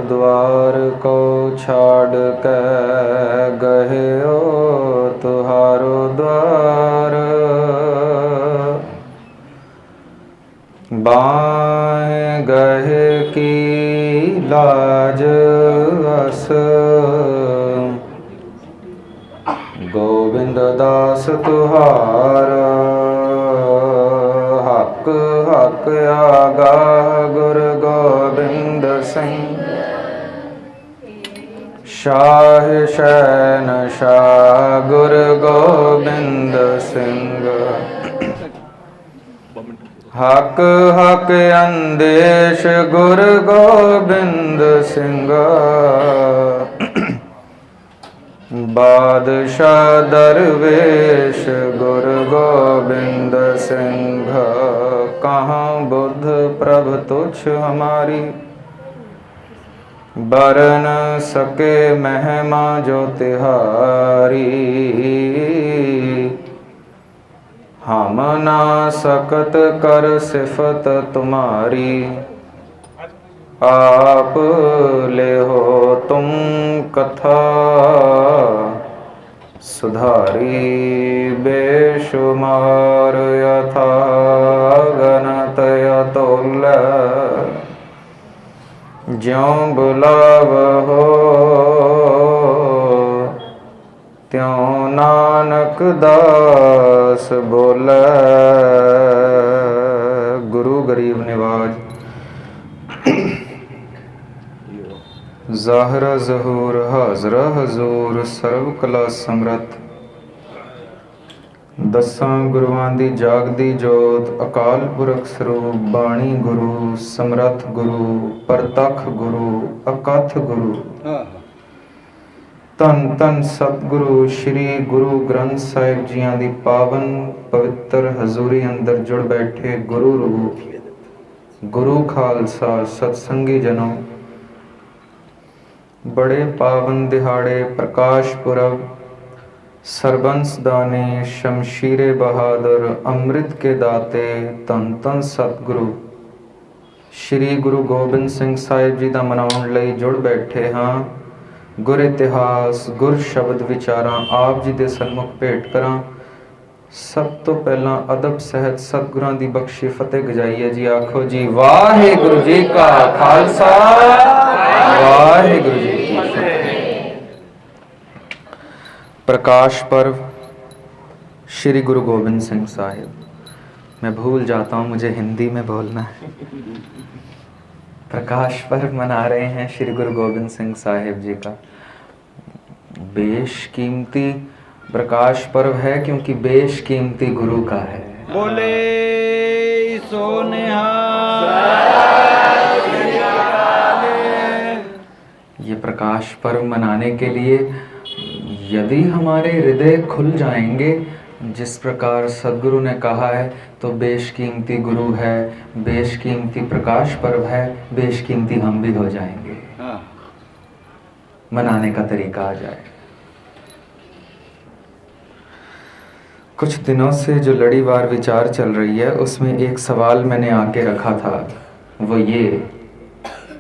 द्वार को छाड़ के गहे ओ तुहारो द्वार। बाएं गहे की लाज अस गोविंद दास तुहारा। हक हक आगा गुरु गोबिंद सिंह शाह शहनशाह गुरु गोबिंद सिंह। हक हक अंदेश गुरु गोबिंद सिंह। बादशाह दरवेश गुरु गोबिंद सिंह। कहाँ बुद्ध प्रभ तुच्छ हमारी बरन सके महिमा जो तिहारी। हम ना सकत कर सिफत तुम्हारी आप ले हो तुम कथा सुधारी। बेशुमार यथा गणत यतुल ज्यों बुलाव हो त्यों नानक दास बोले। गुरु गरीब निवाज ज़ाहिरा ज़हूर हाज़रा हजूर सर्व कला समरथ। दसां गुरुआं दी जागदी जोत अकाल पुरख सरूप बाणी गुरु समरथ गुरु परतख गुरु अकथ गुरु। धन धन सतगुरु श्री गुरु ग्रंथ साहिब जियां दी पावन पवित्र हजूरी अंदर जुड़ बैठे गुरु रूप गुरु खालसा सत्संगी जनों। बड़े पावन दिहाड़े प्रकाश पुरब सरबंस दाने शमशीरे बहादुर अमृत के दाते धन धन सतगुरु श्री गुरु गोबिंद सिंह साहिब जी दा मनाउण लई जुड़ बैठे हाँ। गुर इतिहास गुर शब्द विचारां आप जी दे सन्मुख भेंट करां। सब तो पहला अदब सहत सतगुरां दी बख्शी फतेह गजाइए जी। आखो जी वाहिगुरु जी का खालसा वाहिगुरु जी की फतेह। प्रकाश पर्व श्री गुरु गोबिंद सिंह साहिब। मैं भूल जाता हूँ मुझे हिंदी में बोलना है। प्रकाश पर्व मना रहे हैं श्री गुरु गोबिंद सिंह साहिब जी का। बेशकीमती प्रकाश पर्व है क्योंकि बेशकीमती गुरु का है। बोले सो निहाल। ये प्रकाश पर्व मनाने के लिए यदि हमारे हृदय खुल जाएंगे जिस प्रकार सदगुरु ने कहा है तो बेशकीमती गुरु है, बेशकीमती प्रकाश पर्व है, बेशकीमती हम भी हो जाएंगे। मनाने का तरीका आ जाए। कुछ दिनों से जो लड़ीवार विचार चल रही है उसमें एक सवाल मैंने आके रखा था। वो ये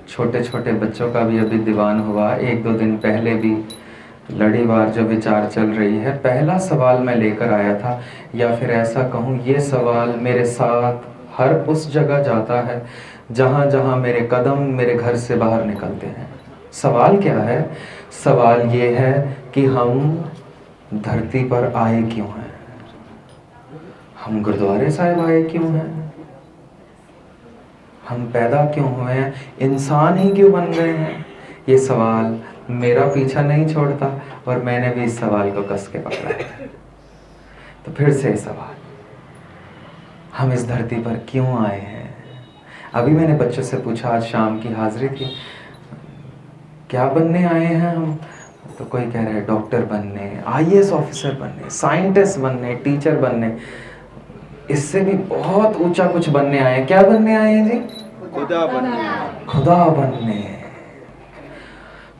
छोटे छोटे बच्चों का भी अभी दीवान हुआ, एक दो दिन पहले भी लड़ीवार जो विचार चल रही है। पहला सवाल मैं लेकर आया था, या फिर ऐसा कहूँ ये सवाल मेरे साथ हर उस जगह जाता है जहाँ जहाँ मेरे कदम मेरे घर से बाहर निकलते हैं। सवाल क्या है? सवाल ये है कि हम धरती पर आए क्यों हैं? हम गुरुद्वारे साहिब आए क्यों हैं? हम पैदा क्यों हुए हैं? इंसान ही क्यों बन गए हैं? ये सवाल मेरा पीछा नहीं छोड़ता और मैंने भी इस सवाल को कस के पकड़ा है। तो फिर से सवाल, हम इस धरती पर क्यों आए हैं? अभी मैंने बच्चों से पूछा, आज शाम की हाजिरी थी, क्या बनने आए हैं हम? तो कोई कह रहा है डॉक्टर बनने, आईएएस ऑफिसर बनने, साइंटिस्ट बनने, टीचर बनने। इससे भी बहुत ऊंचा कुछ बनने आए हैं। क्या बनने आए हैं जी? खुदा बनने। खुदा बनने।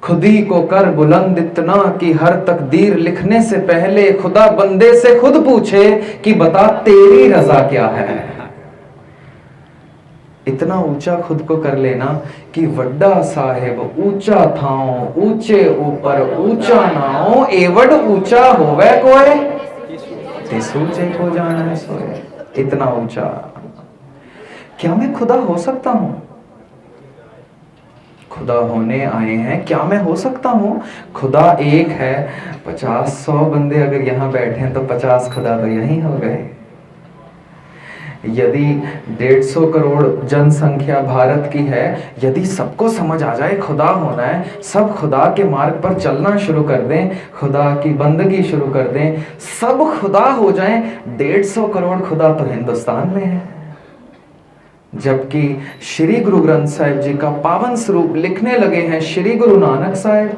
खुदी को कर बुलंद इतना कि हर तकदीर लिखने से पहले खुदा बंदे से खुद पूछे कि बता तेरी रजा क्या है। इतना ऊंचा खुद को कर लेना कि वड्डा साहेब ऊंचा थाओ ऊंचे ऊपर ऊंचा नाओ एवड ऊंचा होवे कोई तिस ऊंचे को जाना सोए। इतना ऊंचा। क्या मैं खुदा हो सकता हूं? खुदा होने आए हैं, क्या मैं हो सकता हूं? खुदा एक है, 50-100 बंदे अगर यहां बैठे हैं तो 50 खुदा तो यहीं हो गए। यदि 150 करोड़ जनसंख्या भारत की है, यदि सबको समझ आ जाए खुदा होना है, सब खुदा के मार्ग पर चलना शुरू कर दें, खुदा की बंदगी शुरू कर दें, सब खुदा हो जाएं, 150 करोड़ खुदा तो हिंदुस्तान में है। जबकि श्री गुरु ग्रंथ साहिब जी का पावन स्वरूप लिखने लगे हैं श्री गुरु नानक साहिब,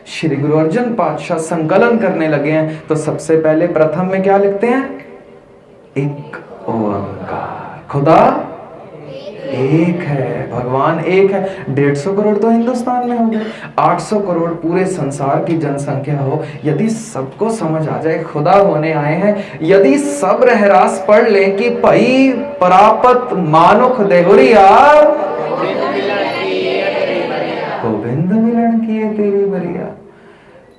श्री गुरु अर्जन पातशाह संकलन करने लगे हैं, तो सबसे पहले प्रथम में क्या लिखते हैं? एक ओंकार। खुदा एक है, भगवान एक है। 150 करोड़ तो हिंदुस्तान में हो गए, 800 करोड़ पूरे संसार की जनसंख्या हो, यदि सबको समझ आ जाए खुदा होने आए हैं, यदि सब रहरास पढ़ लें कि पई परापत मानुख देहुरिया गोविंद मिलन किए तेरी बरिया,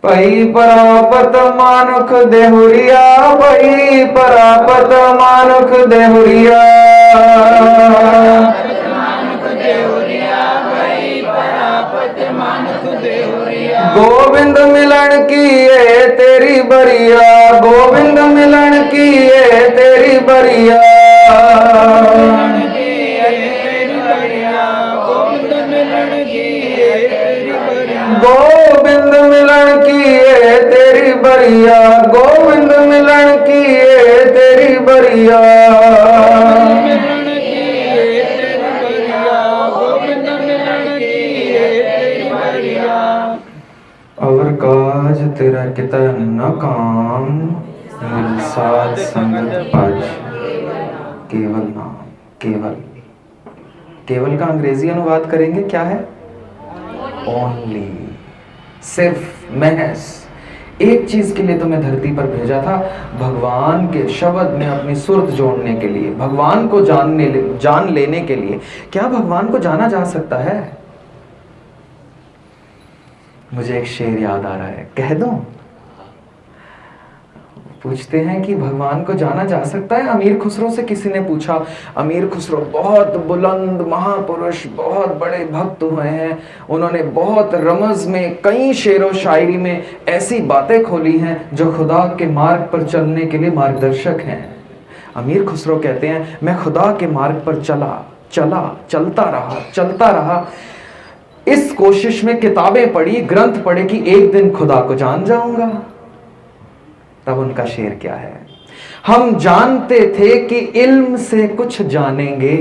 पई परापत मानुख देहुरिया, पई परापत मानुख देहुरिया, गोविंद मिलन किए तेरी बरिया, गोविंद मिलन किए तेरी बरिया, गोविंद मिलन किए तेरी बरिया, गोविंद मिलन किए तेरी बरिया, और काज तेरा किता न काम, मिल साध संगत पाज। केवल नाम, केवल, केवल का अंग्रेजी अनुवाद करेंगे क्या है? ओनली, सिर्फ, महज। एक चीज के लिए तुम्हें धरती पर भेजा था, भगवान के शब्द में अपनी सुरत जोड़ने के लिए, भगवान को जान लेने के लिए। क्या भगवान को जाना जा सकता है? मुझे एक शेर याद आ रहा है, कह दूं? पूछते हैं कि भगवान को जाना जा सकता है? अमीर खुसरो से किसी ने पूछा। अमीर खुसरो बहुत बुलंद महापुरुष, बहुत बड़े भक्त हुए हैं, उन्होंने बहुत रमज में, कई शेरो शायरी में ऐसी बातें खोली हैं जो खुदा के मार्ग पर चलने के लिए मार्गदर्शक हैं। अमीर खुसरो कहते हैं, मैं खुदा के मार्ग पर चलता रहा, इस कोशिश में किताबें पढ़ी, ग्रंथ पढ़े कि एक दिन खुदा को जान जाऊंगा। तब उनका शेर क्या है? हम जानते थे कि इल्म से कुछ जानेंगे।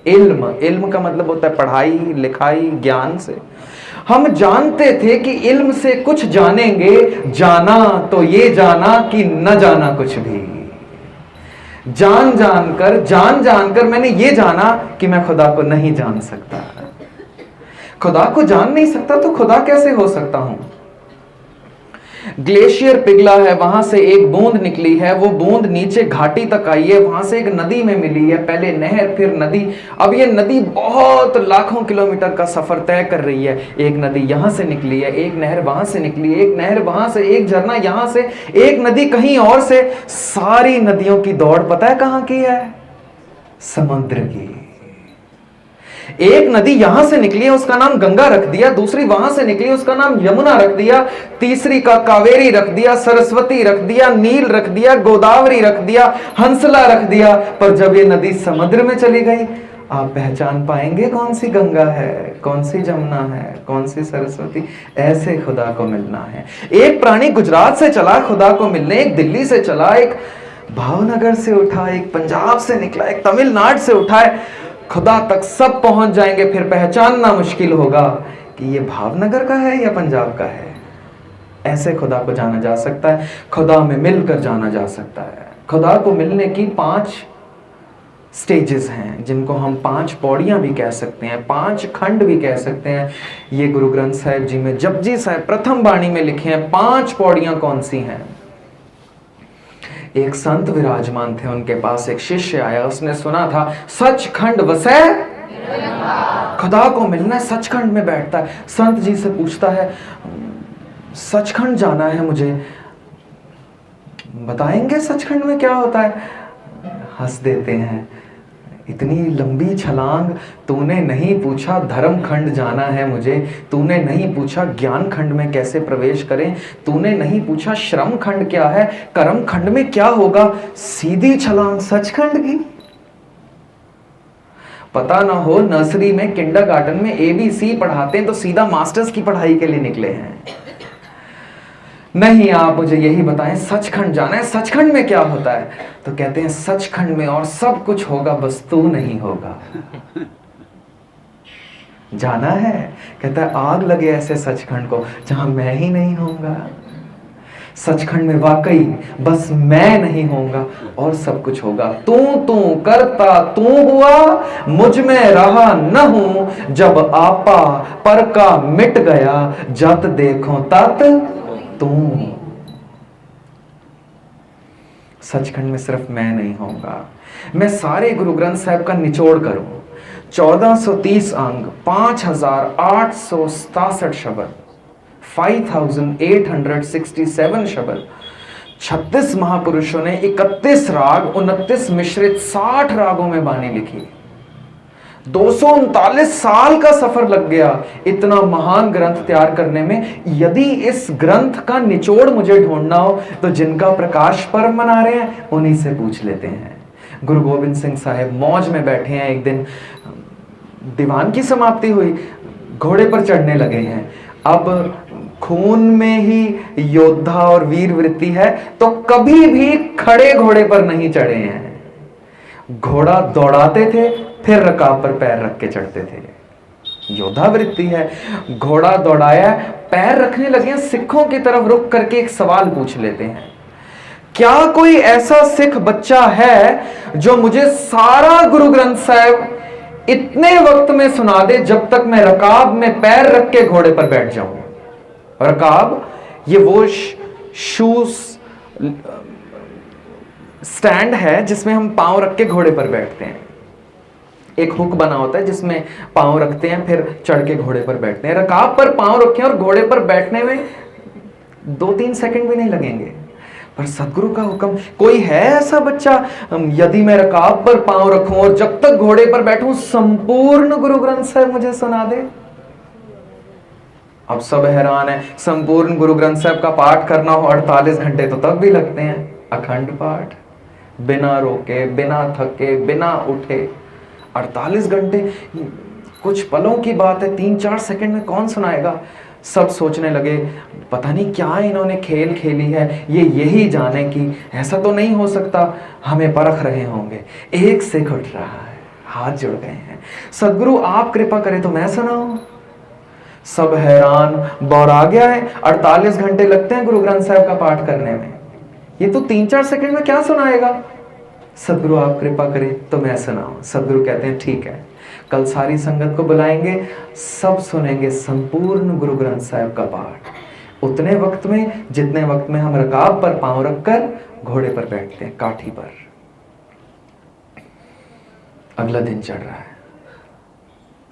इल्म का मतलब होता है पढ़ाई लिखाई, ज्ञान से। हम जानते थे कि इल्म से कुछ जानेंगे, जाना तो ये जाना कि न जाना कुछ भी। जान जानकर मैंने ये जाना कि मैं खुदा को नहीं जान सकता। खुदा को जान नहीं सकता तो खुदा कैसे हो सकता हूं? ग्लेशियर पिघला है, वहां से एक बूंद निकली है, वो बूंद नीचे घाटी तक आई है, वहां से एक नदी में मिली है, पहले नहर फिर नदी। अब ये नदी बहुत लाखों किलोमीटर का सफर तय कर रही है। एक नदी यहां से निकली है, एक नहर वहां से निकली है, एक नहर वहां से, एक झरना यहां से, एक नदी कहीं और से। सारी नदियों की दौड़ पता है कहां की है? समुद्र की। एक नदी यहां से निकली है, उसका नाम गंगा रख दिया, दूसरी वहां से निकली, उसका नाम यमुना रख दिया, तीसरी का कावेरी रख दिया, सरस्वती रख दिया, नील रख दिया, गोदावरी रख दिया, हंसला रख दिया। पर जब ये नदी समुद्र में चली गई, आप पहचान पाएंगे कौन सी गंगा है, कौन सी जमुना है, कौन सी सरस्वती। ऐसे खुदा को मिलना है। एक प्राणी गुजरात से चला खुदा को मिलने, एक दिल्ली से चला, एक भावनगर से उठा, एक पंजाब से निकला, एक तमिलनाडु से उठा, खुदा तक सब पहुंच जाएंगे। फिर पहचानना मुश्किल होगा कि ये भावनगर का है या पंजाब का है। ऐसे खुदा को जाना जा सकता है, खुदा में मिलकर जाना जा सकता है। खुदा को मिलने की 5 स्टेजेस हैं, जिनको हम 5 पौड़ियां भी कह सकते हैं, 5 खंड भी कह सकते हैं। ये गुरु ग्रंथ साहिब जी में जपजी साहिब प्रथम बाणी में लिखे हैं। 5 पौड़ियां कौन सी हैं? एक संत विराजमान थे, उनके पास एक शिष्य आया, उसने सुना था सचखंड वसै खुदा को मिलना है, सचखंड में बैठता है, संत जी से पूछता है सचखंड जाना है मुझे, बताएंगे सचखंड में क्या होता है? हंस देते हैं, इतनी लंबी छलांग तूने नहीं पूछा, धर्म खंड जाना है मुझे, तूने नहीं पूछा ज्ञान खंड में कैसे प्रवेश करें, तूने नहीं पूछा श्रम खंड क्या है, कर्म खंड में क्या होगा, सीधी छलांग सचखंड की। पता ना हो नर्सरी में किंडरगार्टन में ABC पढ़ाते हैं तो सीधा मास्टर्स की पढ़ाई के लिए निकले हैं। नहीं, आप मुझे यही बताएं, सचखंड जाना है, सचखंड में क्या होता है? तो कहते हैं सचखंड में और सब कुछ होगा, बस तू नहीं होगा। जाना है, कहता है आग लगे ऐसे सचखंड को जहां मैं ही नहीं होऊंगा। सचखंड में वाकई बस मैं नहीं होऊंगा और सब कुछ होगा। तू तू करता तू हुआ, मुझ में रहा न हूं, जब आपा पर का मिट गया, जत देखो तत तू। सचखंड में सिर्फ मैं नहीं होऊंगा। मैं सारे गुरु ग्रंथ साहब का निचोड़ करूं, 1430 अंग, 5867 शब्द, 5867 शब्द, 36 महापुरुषों ने 31 राग, 29 मिश्रित 60 रागों में बानी लिखी। 239 साल का सफर लग गया इतना महान ग्रंथ तैयार करने में। यदि इस ग्रंथ का निचोड़ मुझे ढूंढना हो तो जिनका प्रकाश पर्व मना रहे हैं उन्हीं से पूछ लेते हैं। गुरु गोविंद सिंह साहिब मौज में बैठे हैं, एक दिन दीवान की समाप्ति हुई, घोड़े पर चढ़ने लगे हैं। अब खून में ही योद्धा और वीर वृत्ति है तो कभी भी खड़े घोड़े पर नहीं चढ़े हैं। घोड़ा दौड़ाते थे फिर रकाब पर पैर रख के चढ़ते थे, योद्धा वृत्ति है। घोड़ा दौड़ाया, पैर रखने लगे, सिखों की तरफ रुक करके एक सवाल पूछ लेते हैं, क्या कोई ऐसा सिख बच्चा है जो मुझे सारा गुरु ग्रंथ साहब इतने वक्त में सुना दे जब तक मैं रकाब में पैर रख के घोड़े पर बैठ जाऊं? रकाब ये वो शूज स्टैंड है जिसमें हम पांव रख के घोड़े पर बैठते हैं। एक हुक बना होता है जिसमें पांव रखते हैं फिर चढ़ के घोड़े पर बैठते हैं। रकाब पर पांव रखें और घोड़े पर बैठने में 2-3 सेकंड भी नहीं लगेंगे। पर सदगुरु का हुक्म, कोई है ऐसा बच्चा यदि मैं रकाब पर पांव रखूं और जब तक घोड़े पर बैठूं संपूर्ण गुरु ग्रंथ साहब मुझे सुना दे? अब सब हैरान है। संपूर्ण गुरु ग्रंथ साहब का पाठ करना हो 48 घंटे तो तब भी लगते हैं। अखंड पाठ, बिना रोके, बिना थके, बिना उठे, 48 घंटे, कुछ पलों की बात है, 3-4 सेकंड में कौन सुनाएगा? सब सोचने लगे पता नहीं क्या इन्होंने खेल खेली है, ये यही जाने कि ऐसा तो नहीं हो सकता, हमें परख रहे होंगे। एक सिख उठ रहा है, हाथ जुड़ गए हैं, सदगुरु आप कृपा करें तो मैं सुनाऊं। सब हैरान, बौरा गया है। 48 घंटे लगते हैं गुरु ग्रंथ साहब का पाठ करने में, ये तो 3-4 सेकंड में क्या सुनाएगा? सदगुरु आप कृपा करें तो मैं सुनाऊं। सदगुरु कहते हैं ठीक है, कल सारी संगत को बुलाएंगे, सब सुनेंगे संपूर्ण गुरु ग्रंथ साहब का पाठ उतने वक्त में जितने वक्त में हम रकाब पर पांव रखकर घोड़े पर बैठते हैं, काठी पर। अगला दिन चढ़ रहा है,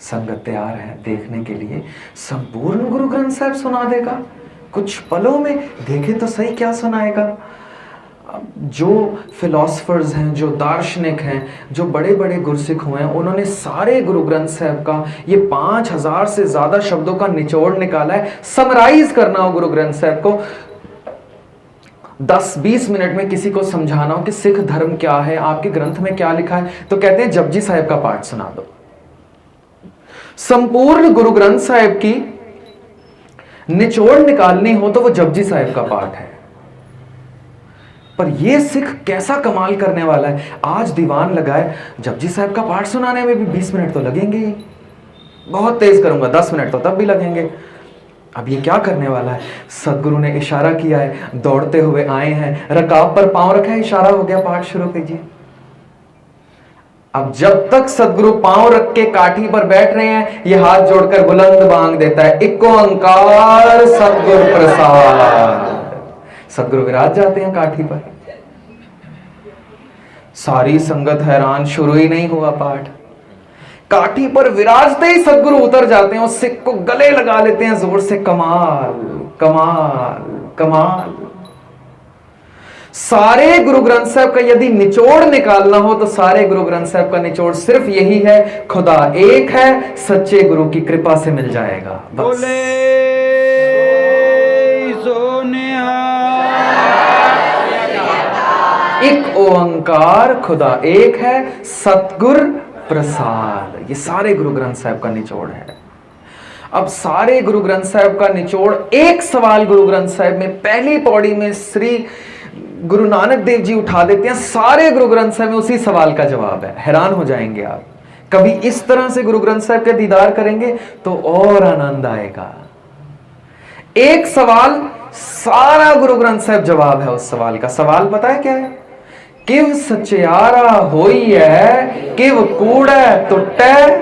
संगत तैयार है देखने के लिए, संपूर्ण गुरु ग्रंथ साहब सुना देगा। कुछ पलों में देखे तो सही क्या सुनाएगा। जो फिलोसफर्स हैं, जो दार्शनिक हैं, जो बड़े बड़े गुरसिख हुए हैं, उन्होंने सारे गुरु ग्रंथ साहब का ये 5000 से ज्यादा शब्दों का निचोड़ निकाला है। समराइज करना हो गुरु ग्रंथ साहब को 10-20 मिनट में किसी को समझाना हो कि सिख धर्म क्या है, आपके ग्रंथ में क्या लिखा है, तो कहते हैं जपजी साहब का पाठ सुना दो। संपूर्ण गुरु ग्रंथ साहब की निचोड़ निकालनी हो तो वो जपजी साहब का पाठ है। पर ये सिख कैसा कमाल करने वाला है, आज दीवान लगाए, जपजी साहब का पाठ सुनाने में भी 20 मिनट तो लगेंगे ही, बहुत तेज करूंगा 10 मिनट तो तब भी लगेंगे। अब ये क्या करने वाला है? सदगुरु ने इशारा किया है, दौड़ते हुए आए हैं, रकाब पर पांव रखा है, इशारा हो गया पाठ शुरू कीजिए। अब जब तक सदगुरु पांव रख के काठी पर बैठ रहे हैं, ये हाथ जोड़कर बुलंद बांग देता है, इक ओंकार सदगुरु प्रसाद। सदगुरु विराज जाते हैं काठी पर। सारी संगत हैरान, शुरू ही नहीं हुआ पाठ, काठी पर विराजते ही सदगुरु उतर जाते हैं और सिख को गले लगा लेते हैं जोर से। कमाल कमाल कमाल। सारे गुरु ग्रंथ साहब का यदि निचोड़ निकालना हो तो सारे गुरु ग्रंथ साहब का निचोड़ सिर्फ यही है, खुदा एक है, सच्चे गुरु की कृपा से मिल जाएगा। बस। बोले सो निहाल। एक ओंकार, खुदा एक है, सतगुर प्रसाद। ये सारे गुरु ग्रंथ साहब का निचोड़ है। अब सारे गुरु ग्रंथ साहब का निचोड़, एक सवाल गुरु ग्रंथ साहब में पहली पौड़ी में श्री गुरु नानक देव जी उठा देते हैं, सारे गुरु ग्रंथ साहब में उसी सवाल का जवाब है। हैरान हो जाएंगे आप। कभी इस तरह से गुरु ग्रंथ साहब का दीदार करेंगे तो और आनंद आएगा। एक सवाल, सारा गुरु ग्रंथ साहब जवाब है उस सवाल का। सवाल पता है क्या है? किव सचियारा होई है, किव कूड़ा टुटे।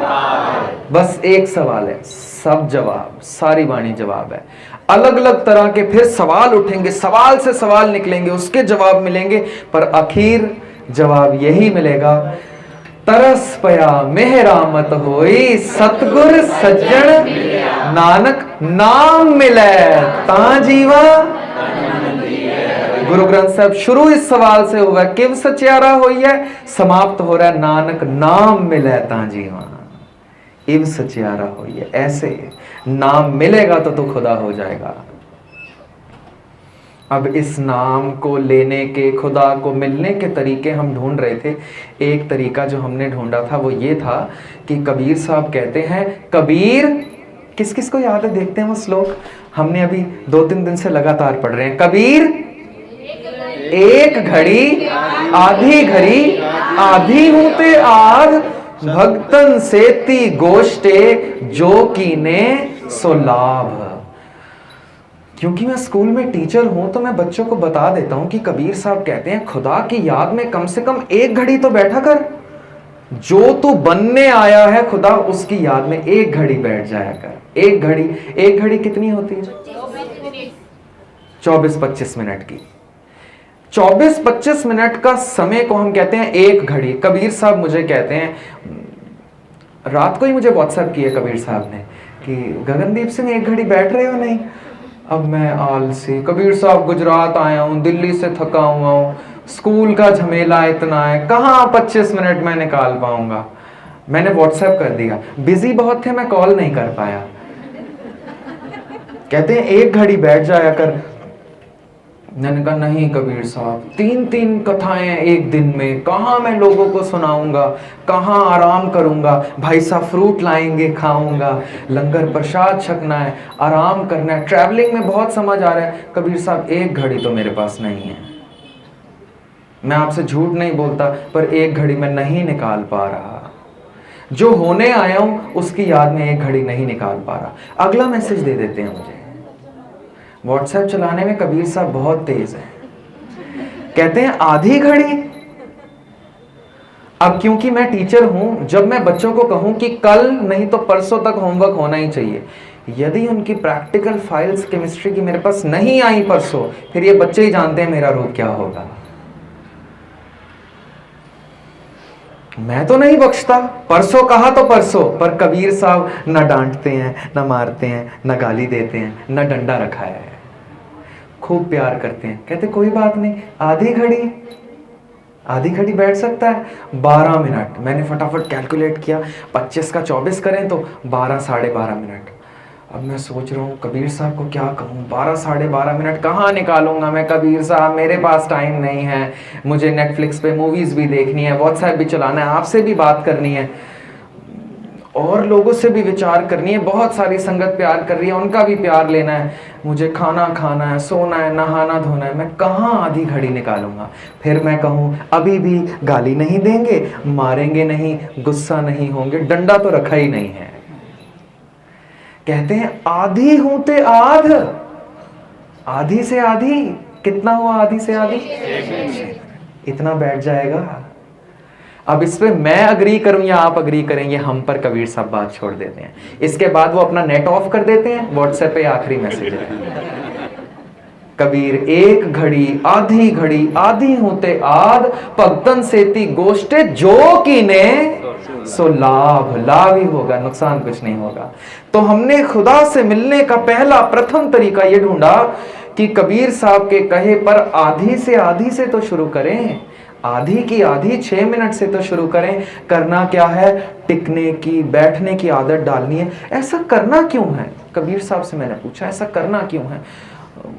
बस एक सवाल है, सब जवाब, सारी वाणी जवाब है। अलग अलग तरह के फिर सवाल उठेंगे, सवाल से सवाल निकलेंगे, उसके जवाब मिलेंगे, पर आखिर जवाब यही मिलेगा, तरस पया मेहरामत होई, सतगुर सज्जन नानक नाम मिले ता जीवा। गुरु ग्रंथ साहब शुरू इस सवाल से हुआ, किव सचियारा होई है, समाप्त हो रहा है नानक नाम मिले ता जीवा। इव सचियारा होई है, ऐसे नाम मिलेगा तो खुदा हो जाएगा। अब इस नाम को लेने के, खुदा को मिलने के तरीके हम ढूंढ रहे थे। एक तरीका जो हमने ढूंढा था वो ये था कि कबीर साहब कहते हैं, कबीर, किस किस को याद है देखते हैं वो श्लोक, हमने अभी 2-3 दिन से लगातार पढ़ रहे हैं। कबीर एक घड़ी आधी घड़ी आधी हूते आध, भक्तन सेती गोष्टे जो कीने सो लाभ। क्योंकि मैं स्कूल में टीचर हूं तो मैं बच्चों को बता देता हूं कि कबीर साहब कहते हैं, खुदा की याद में कम से कम एक घड़ी तो बैठा कर। जो तू बनने आया है खुदा, उसकी याद में एक घड़ी बैठ जाया कर। एक घड़ी कितनी होती है? 24-25 मिनट की। 24-25 मिनट का समय को हम कहते हैं एक घड़ी। कबीर साहब मुझे कहते हैं, रात को ही मुझे व्हाट्सएप किया कबीर साहब ने कि गगनदीप सिंह एक घड़ी बैठ रहे हो? नहीं। अब मैं आलसी, कबीर साहब गुजरात आया हूँ, दिल्ली से थका हुआ हूँ, स्कूल का झमेला इतना है, कहाँ 25 मिनट मैं निकाल पाऊंगा। मैंने व्हाट्सएप कर दिया, बिजी बहुत थे, मैं कॉल नहीं कर पाया। कहते हैं एक घड़ी बैठ जाया कर। मैंने कहा नहीं कबीर साहब, 3-3 कथाएं एक दिन में कहाँ मैं लोगों को सुनाऊंगा, कहाँ आराम करूंगा। भाई साहब फ्रूट लाएंगे, खाऊंगा, लंगर प्रसाद छकना है, आराम करना है, ट्रैवलिंग में बहुत समझ आ रहा है। कबीर साहब एक घड़ी तो मेरे पास नहीं है। मैं आपसे झूठ नहीं बोलता, पर एक घड़ी मैं नहीं निकाल पा रहा। जो होने आया हूं उसकी याद में एक घड़ी नहीं निकाल पा रहा। अगला मैसेज दे देते हैं मुझे। व्हाट्सएप चलाने में कबीर साहब बहुत तेज है। कहते हैं आधी घड़ी। अब क्योंकि मैं टीचर हूं, जब मैं बच्चों को कहूं कि कल नहीं तो परसों तक होमवर्क होना ही चाहिए, यदि उनकी प्रैक्टिकल फाइल्स केमिस्ट्री की मेरे पास नहीं आई परसों, फिर ये बच्चे ही जानते हैं मेरा रूप क्या होगा। मैं तो नहीं बख्शता, परसों कहा तो परसों, पर कबीर साहब न डांटते हैं, न मारते हैं, न गाली देते हैं, न डंडा रखा है, खूब प्यार करते हैं। कहते कोई बात नहीं, आधी घड़ी बैठ सकता है, 12 मिनट। मैंने फटाफट कैलकुलेट किया, 25 का 24 करें तो 12 साढ़े 12 मिनट। अब मैं सोच रहा हूँ कबीर साहब को क्या कहूँ, 12 साढ़े 12 मिनट कहाँ निकालूंगा मैं? कबीर साहब मेरे पास टाइम नहीं है, मुझे नेटफ्लिक्स पे मूवीज भी देखनी है, व्हाट्सएप भी चलाना है, आपसे भी बात करनी है, और लोगों से भी विचार करनी है, बहुत सारी संगत प्यार कर रही है, उनका भी प्यार लेना है, मुझे खाना खाना है, सोना है, नहाना धोना है। मैं कहाँ आधी घड़ी निकालूंगा? फिर मैं कहूँ अभी भी गाली नहीं देंगे, मारेंगे नहीं, गुस्सा नहीं होंगे, डंडा तो रखा ही नहीं है। कहते हैं आधी हूते आध, आधी से आधी कितना हुआ? आधी से आधी इतना बैठ जाएगा। अब इस पे मैं अग्री करूं या आप अग्री करेंगे, हम पर कबीर साहब बात छोड़ देते हैं। इसके बाद वो अपना नेट ऑफ कर देते हैं। व्हाट्सएप पे आखिरी मैसेज है, कबीर एक घड़ी आधी होते आध, भगतन सेती गोष्टे जो कीने सो लाभ लाभ ही होगा, नुकसान कुछ नहीं होगा। तो हमने खुदा से मिलने का पहला प्रथम तरीका ये ढूंढा कि कबीर साहब के कहे पर आधी से तो शुरू करें, आधी की आधी 6 मिनट से तो शुरू करें। करना क्या है? टिकने की, बैठने की आदत डालनी है। ऐसा करना क्यों है? कबीर साहब से मैंने पूछा ऐसा करना क्यों है?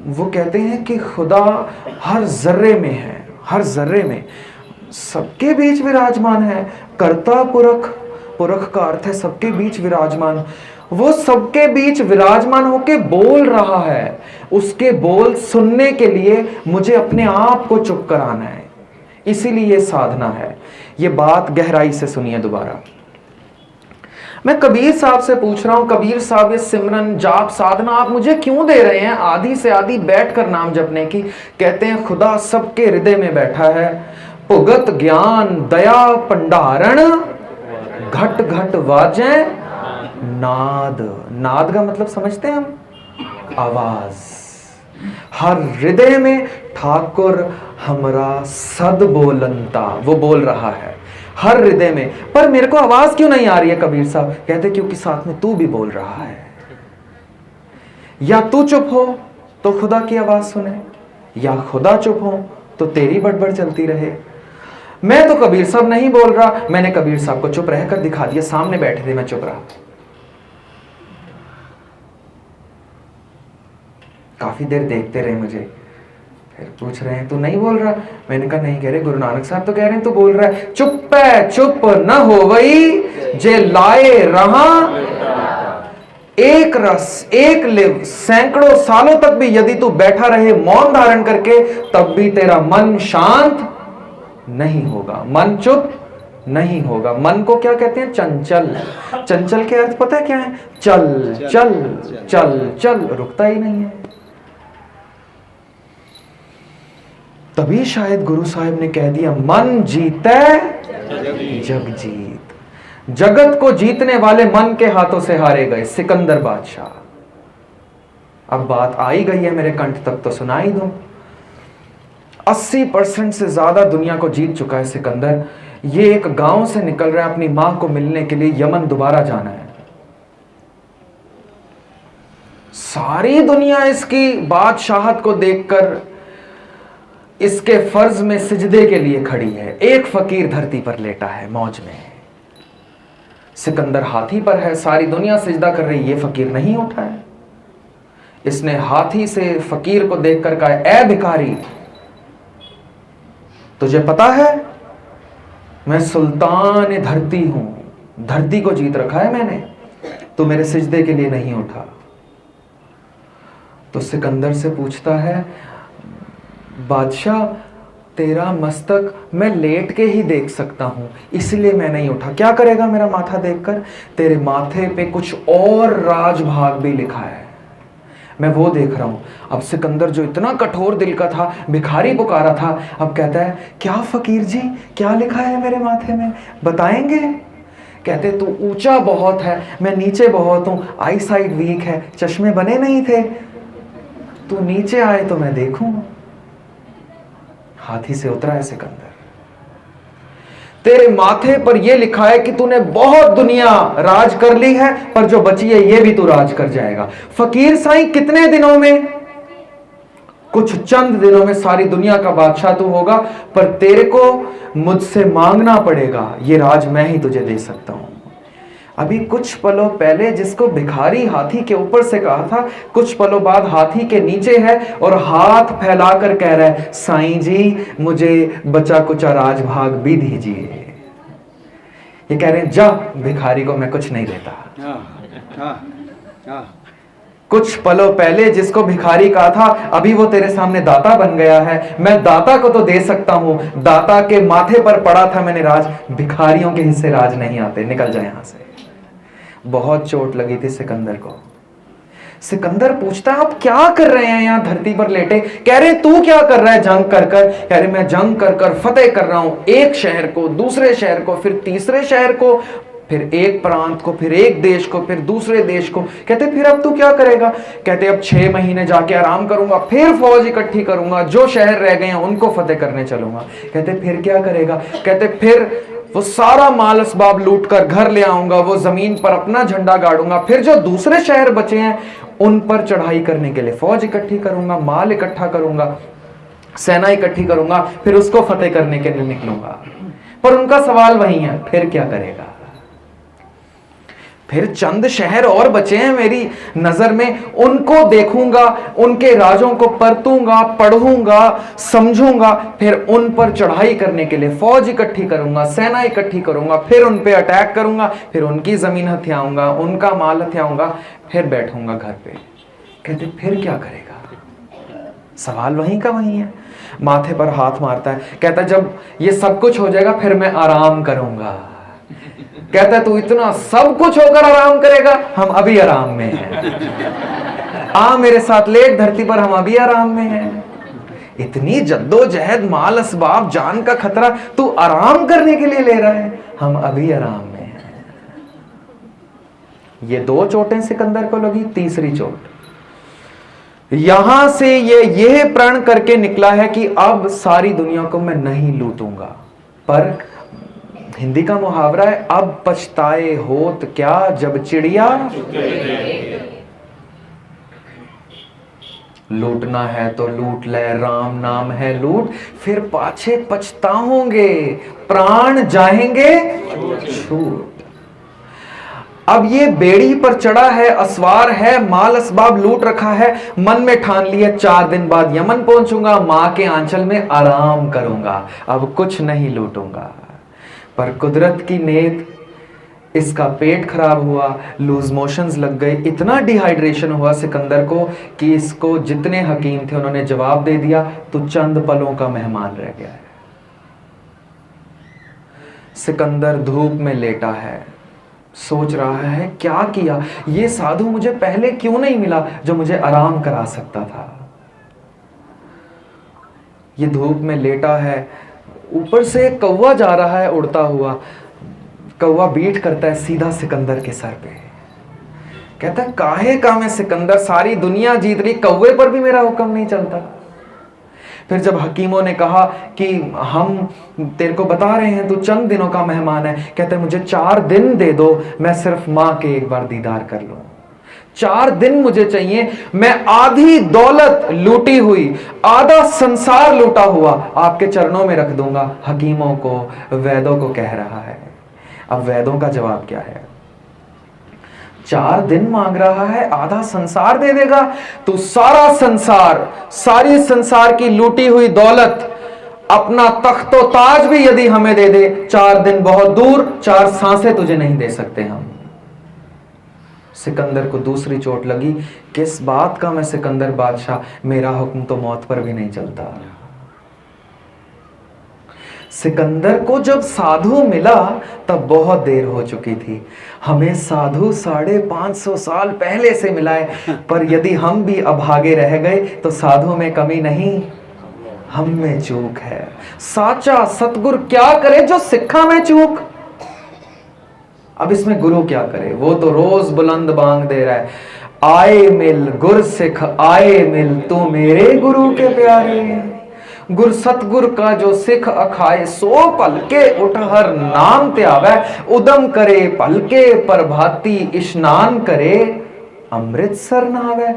वो कहते हैं कि खुदा हर जर्रे में है, हर जर्रे में, सबके बीच विराजमान है। कर्ता पुरख, पुरख का अर्थ है सबके बीच विराजमान। वो सबके बीच विराजमान होके बोल रहा है। उसके बोल सुनने के लिए मुझे अपने आप को चुप कराना है, इसीलिए ये साधना है। ये बात गहराई से सुनिए दोबारा। मैं कबीर साहब से पूछ रहा हूं, कबीर साहब ये सिमरन जाप साधना आप मुझे क्यों दे रहे हैं आधी से आधी बैठकर नाम जपने की? कहते हैं खुदा सबके हृदय में बैठा है। भुगत ज्ञान दया पंडारण, घट घट वाजे नाद। नाद का मतलब समझते हैं हम? आवाज। हर हृदय में ठाकुर हमरा सद बोलंता, वो बोल रहा है हर हृदय में। पर मेरे को आवाज क्यों नहीं आ रही है? कबीर साहब कहते क्योंकि साथ में तू भी बोल रहा है। या तू चुप हो तो खुदा की आवाज सुने, या खुदा चुप हो तो तेरी बड़बड़ चलती रहे। मैं तो कबीर साहब नहीं बोल रहा, मैंने कबीर साहब को चुप रहकर दिखा दिया। सामने बैठे थे, मैं चुप रहा। काफी देर देखते रहे मुझे, फिर पूछ रहे हैं तू नहीं बोल रहा? मैंने कहा नहीं। कह रहे गुरु नानक साहब तो कह रहे हैं तू बोल रहा है। चुप है, चुप न हो वही जे लाए रहा एक रस एक लिव। सैकड़ों सालों तक भी यदि तू बैठा रहे मौन धारण करके, तब भी तेरा मन शांत नहीं होगा, मन चुप नहीं होगा। मन को क्या कहते हैं? चंचल। चंचल के अर्थ पता है क्या है? चल चल चल चल, रुकता ही नहीं है। तभी शायद गुरु साहिब ने कह दिया मन जीते जग जीत। जगत को जीतने वाले मन के हाथों से हारे गए सिकंदर बादशाह। अब बात आई गई है मेरे कंठ तक तो सुनाई दूं। 80% से ज्यादा दुनिया को जीत चुका है सिकंदर। ये एक गांव से निकल रहा है अपनी मां को मिलने के लिए, यमन दोबारा जाना है। सारी दुनिया इसकी बादशाहत को देखकर इसके फर्ज में सिजदे के लिए खड़ी है। एक फकीर धरती पर लेटा है मौज में। सिकंदर हाथी पर है, सारी दुनिया सिजदा कर रही, ये फकीर नहीं उठा है। इसने हाथी से फकीर को देखकर कहा, ऐ भिखारी, तुझे पता है मैं सुल्तान धरती हूं, धरती को जीत रखा है मैंने, तो मेरे सिजदे के लिए नहीं उठा। तो सिकंदर से पूछता है, बादशाह तेरा मस्तक मैं लेट के ही देख सकता हूं, इसलिए मैं नहीं उठा। क्या करेगा मेरा माथा देखकर? तेरे माथे पे कुछ और राजभाग भी लिखा है, मैं वो देख रहा हूं। अब सिकंदर जो इतना कठोर दिल का था, भिखारी पुकारा था, अब कहता है, क्या फकीर जी क्या लिखा है मेरे माथे में, बताएंगे? कहते तू ऊंचा बहुत है, मैं नीचे बहुत हूं, आई साइड वीक है, चश्मे बने नहीं थे, तू नीचे आए तो मैं देखूं। हाथी से उतरा है सिकंदर। तेरे माथे पर यह लिखा है कि तूने बहुत दुनिया राज कर ली है, पर जो बची है ये भी तू राज कर जाएगा। फकीर साईं कितने दिनों में? कुछ चंद दिनों में सारी दुनिया का बादशाह तू होगा, पर तेरे को मुझसे मांगना पड़ेगा, ये राज मैं ही तुझे दे सकता हूं। अभी कुछ पलों पहले जिसको भिखारी हाथी के ऊपर से कहा था, कुछ पलों बाद हाथी के नीचे है और हाथ फैलाकर कह रहा है, साईं जी मुझे बचा कुचा राजभाग भी दीजिए। ये कह रहे हैं, जा भिखारी को मैं कुछ नहीं देता। कुछ पलों पहले जिसको भिखारी कहा था, अभी वो तेरे सामने दाता बन गया है। मैं दाता को तो दे सकता हूं, दाता के माथे पर पड़ा था मैंने राज, भिखारियों के हिस्से राज नहीं आते, निकल जाए यहां से। बहुत चोट लगी थी सिकंदर को। सिकंदर पूछता है, आप क्या कर रहे हैं यहां धरती पर लेटे? कह रहे तू क्या कर रहा है जंग कर कर? कह रहे मैं जंग कर कर फतेह कर रहा हूं, एक शहर को, दूसरे शहर को, फिर तीसरे शहर को, फिर एक प्रांत को, फिर एक देश को, फिर दूसरे देश को। कहते फिर अब तू क्या करेगा? कहते अब 6 महीने जाके आराम करूंगा, फिर फौज इकट्ठी करूंगा, जो शहर रह गए हैं उनको फतेह करने चलूंगा। कहते फिर क्या करेगा? कहते फिर वो सारा माल असबाब लूट कर घर ले आऊंगा, वो जमीन पर अपना झंडा गाड़ूंगा, फिर जो दूसरे शहर बचे हैं उन पर चढ़ाई करने के लिए फौज इकट्ठी करूंगा, माल इकट्ठा करूंगा, सेना इकट्ठी करूंगा, फिर उसको फतेह करने के लिए निकलूंगा। पर उनका सवाल वही है, फिर क्या करेगा? फिर चंद शहर और बचे हैं मेरी नजर में, उनको देखूंगा, उनके राजों को परतूंगा, पढ़ूंगा, समझूंगा, फिर उन पर चढ़ाई करने के लिए फौज इकट्ठी करूंगा, सेना इकट्ठी करूंगा, फिर उन पे अटैक करूंगा, फिर उनकी जमीन हथियाऊंगा, उनका माल हथियाऊंगा, फिर बैठूंगा घर पे। कहते फिर क्या करेगा? सवाल वहीं का वहीं है। माथे पर हाथ मारता है, कहता जब ये सब कुछ हो जाएगा फिर मैं आराम करूंगा। कहता है तू इतना सब कुछ होकर आराम करेगा? हम अभी आराम में हैं। आ मेरे साथ लेट धरती पर, हम अभी आराम में हैं। इतनी जद्दोजहद, माल असबाब, जान का खतरा, तू आराम करने के लिए ले रहा है? हम अभी आराम में हैं। ये 2 चोटें सिकंदर को लगी, तीसरी चोट यहां से ये प्रण करके निकला है कि अब सारी दुनिया को मैं नहीं लूटूंगा। पर हिंदी का मुहावरा है, अब पछताए होत क्या जब चिड़िया लूटना है तो लूट ले, राम नाम है लूट, फिर पाछे पछताओगे, प्राण जाएंगे छूट। अब ये बेड़ी पर चढ़ा है, असवार है, माल असबाब लूट रखा है, मन में ठान लिया 4 दिन बाद यमन पहुंचूंगा, मां के आंचल में आराम करूंगा, अब कुछ नहीं लूटूंगा। पर कुदरत की नेत, इसका पेट खराब हुआ, लूज मोशंस लग गए, इतना डिहाइड्रेशन हुआ सिकंदर को कि इसको जितने हकीम थे उन्होंने जवाब दे दिया, तू चंद पलों का मेहमान रह गया है। सिकंदर धूप में लेटा है, सोच रहा है क्या किया, ये साधु मुझे पहले क्यों नहीं मिला जो मुझे आराम करा सकता था। ये धूप में लेटा है, ऊपर से कौवा जा रहा है उड़ता हुआ, कौवा बीट करता है सीधा सिकंदर के सर पे। कहता है काहे का मैं सिकंदर, सारी दुनिया जीत रही, कौवे पर भी मेरा हुक्म नहीं चलता। फिर जब हकीमों ने कहा कि हम तेरे को बता रहे हैं तू चंद दिनों का मेहमान है, कहते हैं मुझे 4 दिन दे दो, मैं सिर्फ मां के एक बार दीदार कर लूं। 4 दिन मुझे चाहिए, मैं आधी दौलत लूटी हुई, आधा संसार लूटा हुआ आपके चरणों में रख दूंगा। हकीमों को, वैदों को कह रहा है। अब वैदों का जवाब क्या है? 4 दिन मांग रहा है, आधा संसार दे देगा? तो सारा संसार, सारी संसार की लूटी हुई दौलत, अपना तख्तो ताज भी यदि हमें दे दे, 4 दिन बहुत दूर, 4 सांसें तुझे नहीं दे सकते हम। सिकंदर को दूसरी चोट लगी, किस बात का मैं सिकंदर बादशाह, मेरा हुक्म तो मौत पर भी नहीं चलता। सिकंदर को जब साधु मिला तब बहुत देर हो चुकी थी। हमें साधु 550 साल पहले से मिला है, पर यदि हम भी अभागे रह गए तो साधु में कमी नहीं, हम में चूक है। साचा सतगुरु क्या करे जो सिक्खा में चूक। अब इसमें गुरु क्या करे? वो तो रोज बुलंद बांग दे रहा है, आए मिल गुर सिख आए मिल, तू मेरे गुरु के प्यारे। गुर सतगुर का जो सिख अखाए, सो पलके उठ हर नाम त्यावे, उदम करे पलके प्रभाती, स्नान करे अमृतसर नहावे।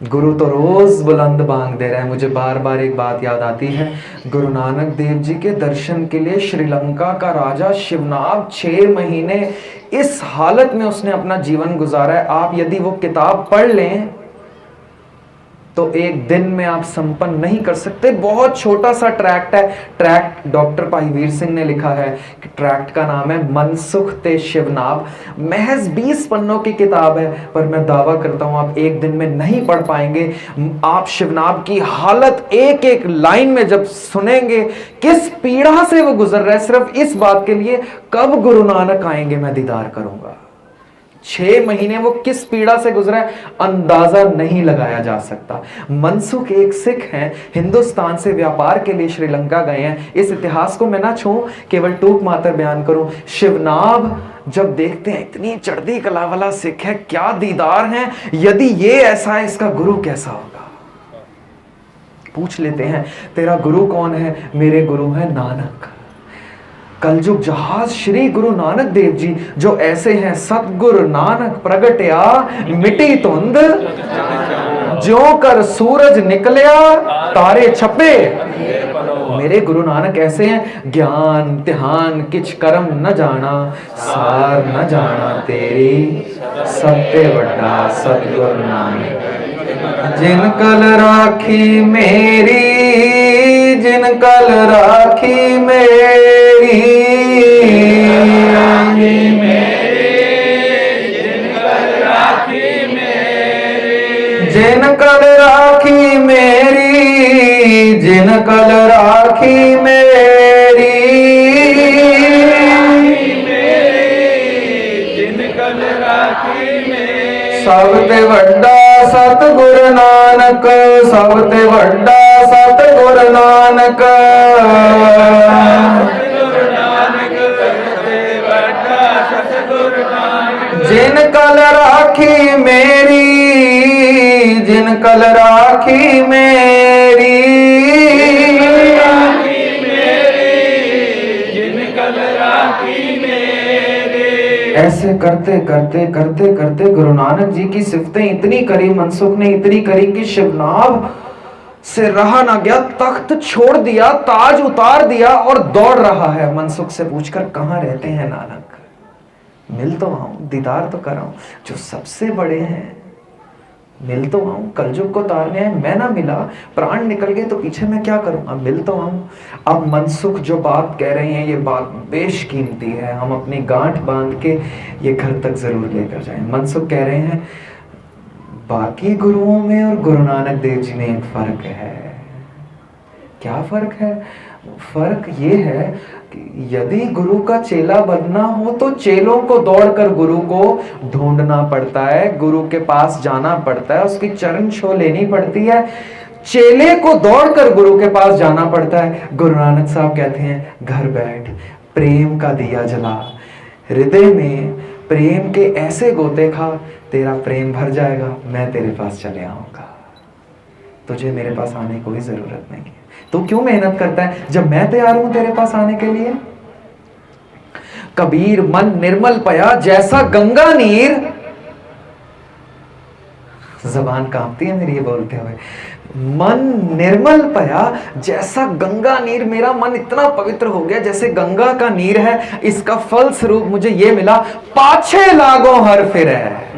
गुरु तो रोज बुलंद बांग दे रहा है। मुझे बार बार एक बात याद आती है, गुरु नानक देव जी के दर्शन के लिए श्रीलंका का राजा शिवनाग 6 महीने इस हालत में उसने अपना जीवन गुजारा है। आप यदि वो किताब पढ़ लें तो एक दिन में आप संपन्न नहीं कर सकते। बहुत छोटा सा ट्रैक्ट है, ट्रैक्ट डॉक्टर भाई वीर सिंह ने लिखा है कि ट्रैक्ट का नाम है मनसुख ते शिवनाब। महज 20 पन्नों की किताब है, पर मैं दावा करता हूं आप एक दिन में नहीं पढ़ पाएंगे। आप शिवनाब की हालत एक एक लाइन में जब सुनेंगे, किस पीड़ा से वो गुजर रहा है, सिर्फ इस बात के लिए कब गुरु नानक आएंगे मैं दीदार करूंगा। 6 महीने वो किस पीड़ा से गुजरा है अंदाजा नहीं लगाया जा सकता। मनसुख एक सिख हैं, हिंदुस्तान से व्यापार के लिए श्रीलंका गए हैं। इस इतिहास को मैं ना छूं, केवल टूक मात्र बयान करूं। शिवनाब जब देखते हैं इतनी चढ़ती कला वाला सिख है, क्या दीदार है, यदि ये ऐसा है इसका गुरु कैसा होगा। पूछ लेते हैं तेरा गुरु कौन है? मेरे गुरु है नानक। कलयुग जहाज श्री गुरु नानक देव जी जो ऐसे हैं, सतगुरु नानक प्रगटया मिटी धुंध, ज्यों कर सूरज निकलिया तारे छपे। मेरे गुरु नानक ऐसे हैं, ज्ञान ध्यान किछ कर्म न जाना, सार न जाना तेरी सत्य वड्डा सतगुरु नानक। जिन कल राखी मेरी, जिन कल राखी मेरी, जिन कल राखी मेरी, जिन कल राखी मेरी, जिन कल राखी मेरी, सब ते वड्डा सतगुरु नानक, सब ते वड्डा सतगुरु नानक। जिन कल राखी मेरी, जिन कल राखी मेरी, जिन कल राखी मेरी। ऐसे करते करते करते करते गुरु नानक जी की सिफतें इतनी करी, मनसुख ने इतनी करी कि शिवनाभ से रहा ना गया, तख्त छोड़ दिया, ताज उतार दिया और दौड़ रहा है। मनसुख से पूछकर कहाँ रहते हैं नानक, मिल तो आऊं, दीदार तो कराऊं, जो सबसे बड़े हैं मिल तो आऊं, कलयुग को तारने हैं, मैं ना मिला, प्राण निकल गए तो पीछे मैं क्या करूंगा, मिल तो आऊं। अब मनसुख जो बात कह रहे हैं ये बात बेशकीमती है, हम अपनी गांठ बांध के ये घर तक जरूर लेकर जाएं। मनसुख कह रहे हैं बाकी गुरुओं में और गुरु नानक देव जी में एक फर्क है। क्या फर्क है? फर्क ये है कि यदि गुरु का चेला बनना हो तो चेलों को दौड़कर गुरु को ढूंढना पड़ता है, गुरु के पास जाना पड़ता है, उसकी चरण छू लेनी पड़ती है, चेले को दौड़कर गुरु के पास जाना पड़ता है। गुरु नानक साहब कहते हैं घर बैठ, प्रेम का दिया जला, हृदय में प्रेम के ऐसे गोते खा, तेरा प्रेम भर जाएगा, मैं तेरे पास चले आऊंगा, तुझे मेरे पास आने की कोई जरूरत नहीं है। तू क्यों मेहनत करता है जब मैं तैयार हूं तेरे पास आने के लिए। कबीर मन निर्मल पया जैसा गंगा नीर, जबान कांपती है मेरी ये बोलते हुए, मन निर्मल पया जैसा गंगा नीर, मेरा मन इतना पवित्र हो गया जैसे गंगा का नीर है। इसका फल स्वरूप मुझे ये मिला, पाछे लागो हर फिर है।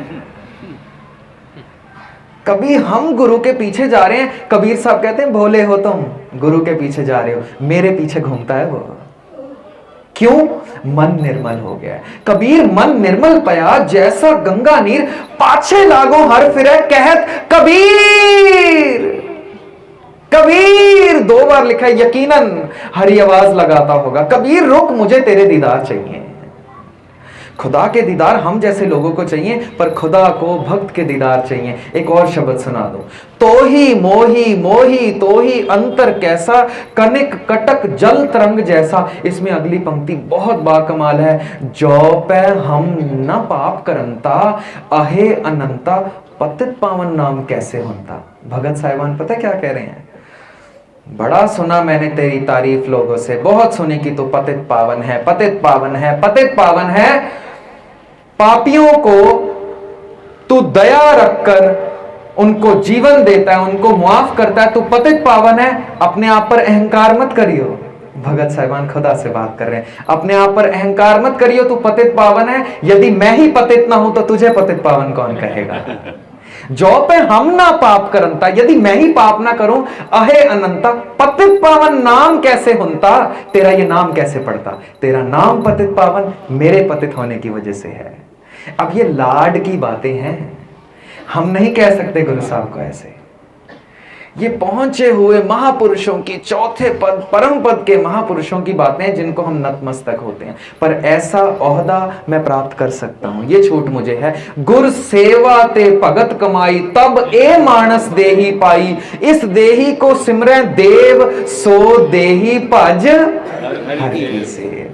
कभी हम गुरु के पीछे जा रहे हैं, कबीर साहब कहते हैं भोले हो तुम, गुरु के पीछे जा रहे हो, मेरे पीछे घूमता है वो। क्यों? मन निर्मल हो गया। कबीर मन निर्मल पया जैसा गंगा नीर, पाछे लागो हर फिरे कहत कबीर। कबीर 2 बार लिखा है, यकीनन हरी आवाज लगाता होगा, कबीर रुक, मुझे तेरे दीदार चाहिए। खुदा के दीदार हम जैसे लोगों को चाहिए, पर खुदा को भक्त के दीदार चाहिए। एक और शब्द सुना दो, तो ही मोही मोही तो ही अंतर कैसा, कनिक कटक जल तरंग जैसा। इसमें अगली पंक्ति बहुत बाकमाल है, जो पे हम न पाप करंता, अहे अनंता पतित पावन नाम कैसे होता। भगत साहिबान पता क्या कह रहे हैं, बड़ा सुना मैंने तेरी तारीफ लोगों से, बहुत सुनी कि तू पतित पावन है, पतित पावन है, पतित पावन है। पापियों को तू दया रखकर उनको जीवन देता है, उनको मुआफ करता है, तू पतित पावन है। अपने आप पर अहंकार मत करियो। भगत साहिबान खुदा से बात कर रहे हैं, अपने आप पर अहंकार मत करियो, तू पतित पावन है। यदि मैं ही पतित ना हूं तो तुझे पतित पावन कौन कहेगा। जो पे हम ना पाप करंता, यदि मैं ही पाप ना करूं, अहे अनंता पतित पावन नाम कैसे होता। तेरा ये नाम कैसे पड़ता, तेरा नाम पतित पावन मेरे पतित होने की वजह से है। अब ये लाड की बातें हैं, हम नहीं कह सकते गुरु साहब को ऐसे। ये पहुंचे हुए महापुरुषों की, चौथे पद परम पद के महापुरुषों की बातें जिनको हम नतमस्तक होते हैं। पर ऐसा ओहदा मैं प्राप्त कर सकता हूं, ये छूट मुझे है। गुर सेवा ते भगत कमाई, तब ए मानस देही पाई। इस देही को सिमरे देव, सो देही भज हरि सेव।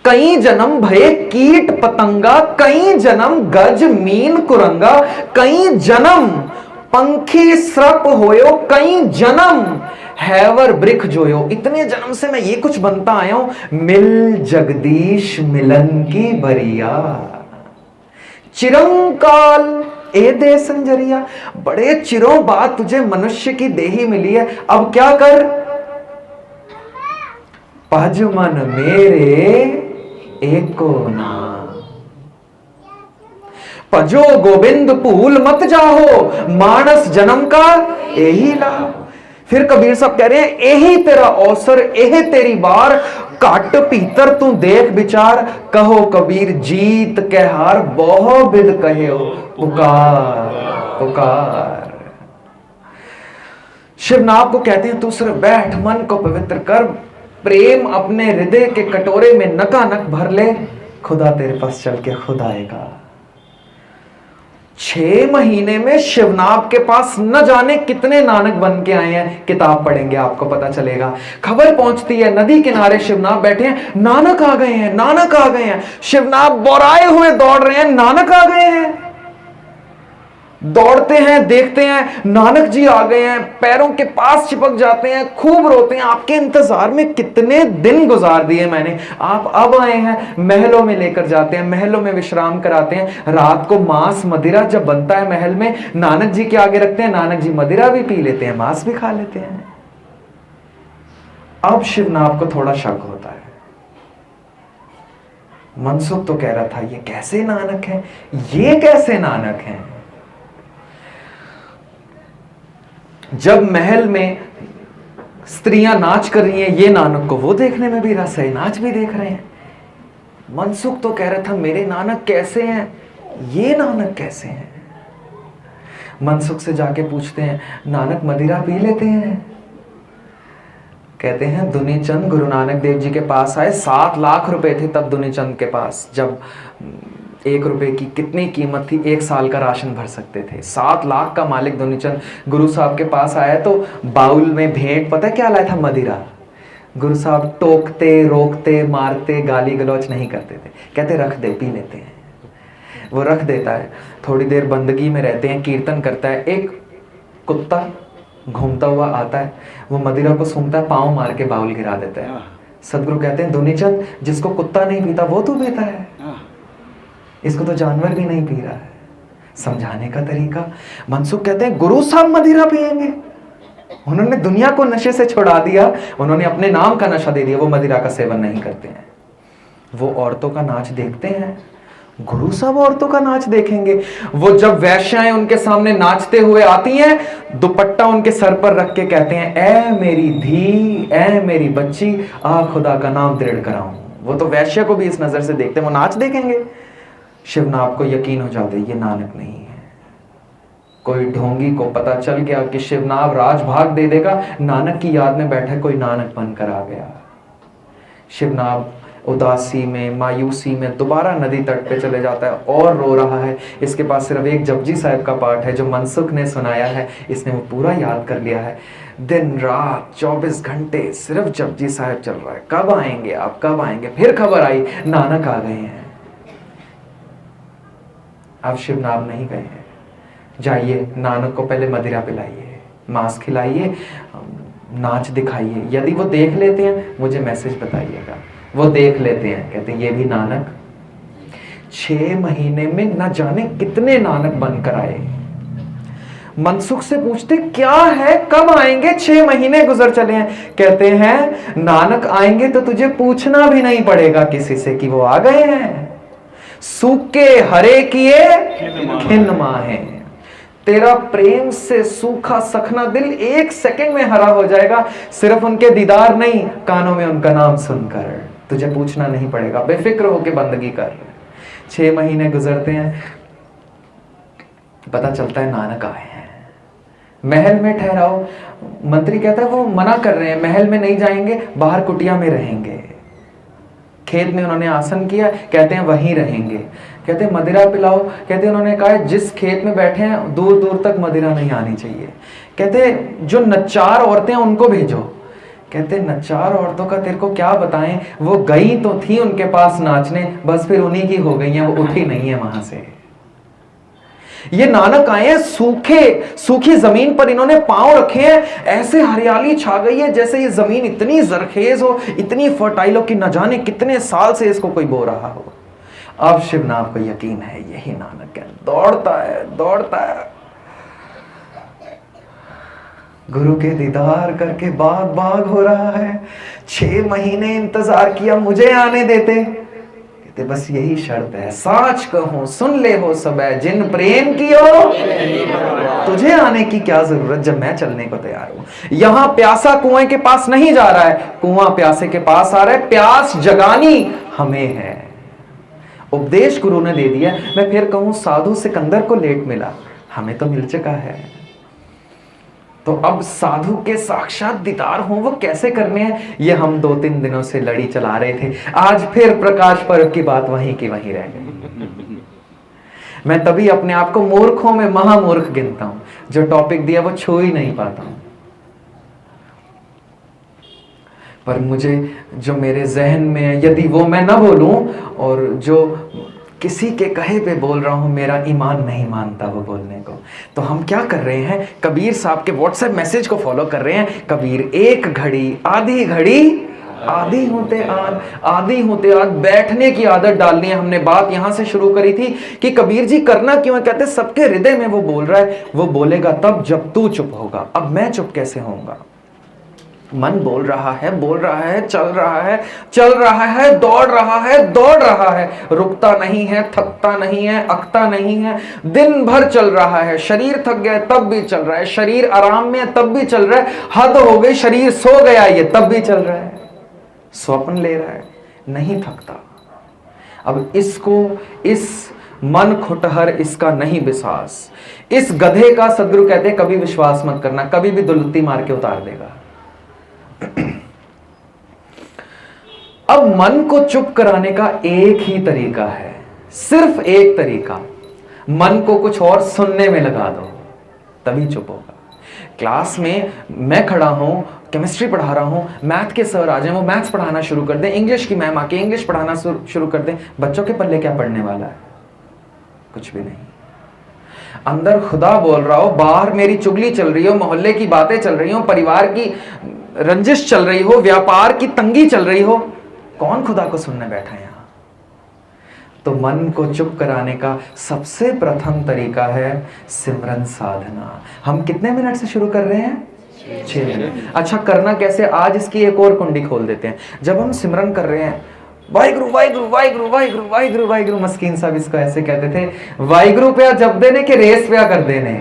कई जन्म भये कीट पतंगा, कई जन्म गज मीन कुरंगा, कई जन्म पंखी श्रप होयो, कई जन्म हैवर ब्रिख जोयो, इतने जन्म से मैं ये कुछ बनता आया हूं, मिल जगदीश मिलन की बरिया, चिरंकाल ए दे संजरिया, बड़े चिरों बाद तुझे मनुष्य की देही मिली है, अब क्या कर, पज मन मेरे एको नाम, पजो गोविंद भूल मत जाहो, मानस जन्म का यही लाभ। फिर कबीर साहब कह रहे हैं, यही तेरा अवसर, यही तेरी बार, काट भीतर तू देख विचार, कहो कबीर जीत के हार, बहु बिद कहे हो पुकार पुकार। शिवनाथ को कहते हैं, तू सिर्फ बैठ, मन को पवित्र कर, प्रेम अपने हृदय के कटोरे में नकानक भर ले, खुदा तेरे पास चल के खुद आएगा। 6 महीने में शिवनाथ के पास न जाने कितने नानक बन के आए हैं, किताब पढ़ेंगे आपको पता चलेगा। खबर पहुंचती है, नदी किनारे शिवनाथ बैठे हैं, नानक आ गए हैं, नानक आ गए हैं। शिवनाथ बोराए हुए दौड़ रहे हैं, नानक आ गए हैं। दौड़ते हैं, देखते हैं नानक जी आ गए हैं, पैरों के पास चिपक जाते हैं, खूब रोते हैं, आपके इंतजार में कितने दिन गुजार दिए मैंने, आप अब आए हैं। महलों में लेकर जाते हैं, महलों में विश्राम कराते हैं। रात को मांस मदिरा जब बनता है महल में, नानक जी के आगे रखते हैं, नानक जी मदिरा भी पी लेते हैं, मांस भी खा लेते हैं। अब शिवनाथ को थोड़ा शक होता है, मनसुख तो कह रहा था ये कैसे नानक है, ये कैसे नानक है। जब महल में स्त्रियां नाच कर रही हैं, ये नानक को वो देखने में भी रस है, नाच भी देख रहे हैं। मनसुख तो कह रहा था मेरे नानक कैसे हैं, ये नानक कैसे हैं। मनसुख से जाके पूछते हैं, नानक मदिरा पी लेते हैं? कहते हैं दुनीचंद गुरु नानक देव जी के पास आए, 7 लाख रुपए थे तब दुनीचंद के पास, जब 1 रुपए की कितनी कीमत थी, 1 साल का राशन भर सकते थे। 7 लाख का मालिक दुनीचंद गुरु साहब के पास आया तो बाउल में भेंट पता है क्या लाया था, मदिरा। गुरु साहब टोकते रोकते मारते गाली गलौच नहीं करते थे, कहते रख दे पी लेते हैं। वो रख देता है, थोड़ी देर बंदगी में रहते हैं, कीर्तन करता है। एक कुत्ता घूमता हुआ आता है, वो मदिरा को सूंघता है, पाँव मार के बाउल गिरा देता है। सदगुरु कहते हैं दुनीचंद जिसको कुत्ता नहीं पीता वो तू पीता है, इसको तो जानवर भी नहीं पी रहा है। समझाने का तरीका। मनसुख कहते हैं गुरु साहब मदिरा पिएंगे, उन्होंने दुनिया को नशे से छुड़ा दिया, उन्होंने अपने नाम का नशा दे दिया, वो मदिरा का सेवन नहीं करते हैं। वो औरतों का नाच देखते हैं, गुरु साहब औरतों का नाच देखेंगे। वो जब वैश्याएं उनके सामने नाचते हुए आती हैं, दुपट्टा उनके सर पर रख के कहते हैं ऐ मेरी धी, ऐ मेरी बच्ची, आ खुदा का नाम दृढ़ कराऊं। वो तो वैश्य को भी इस नजर से देखते हैं, वो नाच देखेंगे। शिवनाथ को यकीन हो जाता है ये नानक नहीं है। कोई ढोंगी को पता चल गया कि शिवनाथ राजभाग दे देगा, नानक की याद में बैठे कोई नानक बनकर आ गया। शिवनाथ उदासी में मायूसी में दोबारा नदी तट पे चले जाता है और रो रहा है। इसके पास सिर्फ एक जपजी साहिब का पाठ है जो मनसुख ने सुनाया है, इसने वो पूरा याद कर लिया है। दिन रात 24 घंटे सिर्फ जपजी साहिब चल रहा है, कब आएंगे आप, कब आएंगे। फिर खबर आई नानक आ गए हैं। अब शिवनाथ नहीं गए हैं, जाइए नानक को पहले मदिरा पिलाइए, मांस खिलाइए, नाच दिखाइए। यदि वो देख लेते हैं मुझे मैसेज बताइएगा। वो देख लेते हैं, कहते हैं ये भी नानक। 6 महीने में न जाने कितने नानक बनकर आए। मनसुख से पूछते क्या है, कब आएंगे, 6 महीने गुजर चले हैं। कहते हैं नानक आएंगे तो तुझे पूछना भी नहीं पड़ेगा किसी से कि वो आ गए हैं। सूखे हरे किए खिन्न माहे, तेरा प्रेम से सूखा सखना दिल 1 सेकंड में हरा हो जाएगा, सिर्फ उनके दीदार नहीं, कानों में उनका नाम सुनकर। तुझे पूछना नहीं पड़ेगा, बेफिक्र होके बंदगी कर। 6 महीने गुजरते हैं, पता चलता है नानक आए हैं। महल में ठहराओ, मंत्री कहता है वो मना कर रहे हैं, महल में नहीं जाएंगे, बाहर कुटिया में रहेंगे। खेत में उन्होंने आसन किया, कहते हैं वहीं रहेंगे। कहते हैं मदिरा पिलाओ, कहते हैं उन्होंने कहा जिस खेत में बैठे हैं दूर दूर तक मदिरा नहीं आनी चाहिए। कहते हैं जो नच्चार औरतें हैं उनको भेजो। कहते हैं नच्चार औरतों का तेरे को क्या बताएं, वो गई तो थी उनके पास नाचने, बस फिर उन्हीं की हो गई हैं, वो उठी नहीं है वहां से। ये नानक आए हैं, सूखी जमीन पर इन्होंने पांव रखे हैं, ऐसे हरियाली छा गई है जैसे ये जमीन इतनी जरखेज हो, इतनी फर्टाइल हो कि न जाने कितने साल से इसको कोई बो रहा हो। अब शिव नाम को यकीन है यही नानक है, दौड़ता है। गुरु के दीदार करके बाग हो रहा है। 6 महीने इंतजार किया, मुझे आने देते, कहते बस यही शर्त है, साच कहूं सुन ले हो सब है, जिन प्रेम की हो तुझे आने की क्या जरूरत जब मैं चलने को तैयार हूं। यहां प्यासा कुएं के पास नहीं जा रहा है, कुआं प्यासे के पास आ रहा है, प्यास जगानी हमें है। उपदेश गुरु ने दे दिया। मैं फिर कहूं साधु सिकंदर को लेट मिला, हमें तो मिल चुका है। तो अब साधु के साक्षात दीदार हो वो कैसे करने हैं, ये हम 2-3 दिनों से लड़ी चला रहे थे। आज फिर प्रकाश पर्व की बात वहीं की वहीं रह गई। मैं तभी अपने आप को मूर्खों में महामूर्ख गिनता हूं, जो टॉपिक दिया वो छू ही नहीं पाता हूं। पर मुझे जो मेरे जहन में है, यदि वो मैं ना बोलूं, और जो किसी के कहे पे बोल रहा हूं, मेरा ईमान नहीं मानता वो बोलने को। तो हम क्या कर रहे हैं, कबीर साहब के व्हाट्सएप मैसेज को फॉलो कर रहे हैं। कबीर 1 घड़ी आधी घड़ी आधी होते आज बैठने की आदत डालनी है। हमने बात यहां से शुरू करी थी कि कबीर जी करना क्यों है, कहते सबके हृदय में वो बोल रहा है, वो बोलेगा तब जब तू चुप होगा। अब मैं चुप कैसे होऊंगा, मन बोल रहा है, चल रहा है, दौड़ रहा है, रुकता नहीं है, थकता नहीं है, अकता नहीं है, दिन भर चल रहा है। शरीर थक गया तब भी चल रहा है, शरीर आराम में है तब भी चल रहा है, हद हो गई शरीर सो गया ये तब भी चल रहा है, स्वप्न ले रहा है, नहीं थकता। अब इस मन खुटहर इसका नहीं विश्वास, इस गधे का सदगुरु कहते कभी विश्वास मत करना, कभी भी दुलत्ती मार के उतार देगा। अब मन को चुप कराने का एक ही तरीका है, सिर्फ एक तरीका, मन को कुछ और सुनने में लगा दो तभी चुप होगा। क्लास में मैं खड़ा हूं, केमिस्ट्री पढ़ा रहा हूं, मैथ के सर आ जाएं, वो मैथ्स पढ़ाना शुरू कर दें, इंग्लिश की मैम आके इंग्लिश पढ़ाना शुरू कर दें, बच्चों के पल्ले क्या पढ़ने वाला है, कुछ भी नहीं। अंदर खुदा बोल रहा हो, बाहर मेरी चुगली चल रही हो, मोहल्ले की बातें चल रही हो, परिवार की रंजिश चल रही हो, व्यापार की तंगी चल रही हो, कौन खुदा को सुनने बैठा है यहां। तो मन को चुप कराने का सबसे प्रथम तरीका है सिमरन साधना। हम कितने मिनट से शुरू कर रहे हैं, 6 मिनट। अच्छा करना कैसे, आज इसकी एक और कुंडी खोल देते हैं। जब हम सिमरन कर रहे हैं, वाहिगुरु वाहिगुरु वाहिगुरु वाहिगुरु वाहिगुरु वाहिगुरु, मस्कीन साहब इसको ऐसे कहते थे, वाहिगुरु पे जब देने के रेस पे कर देने।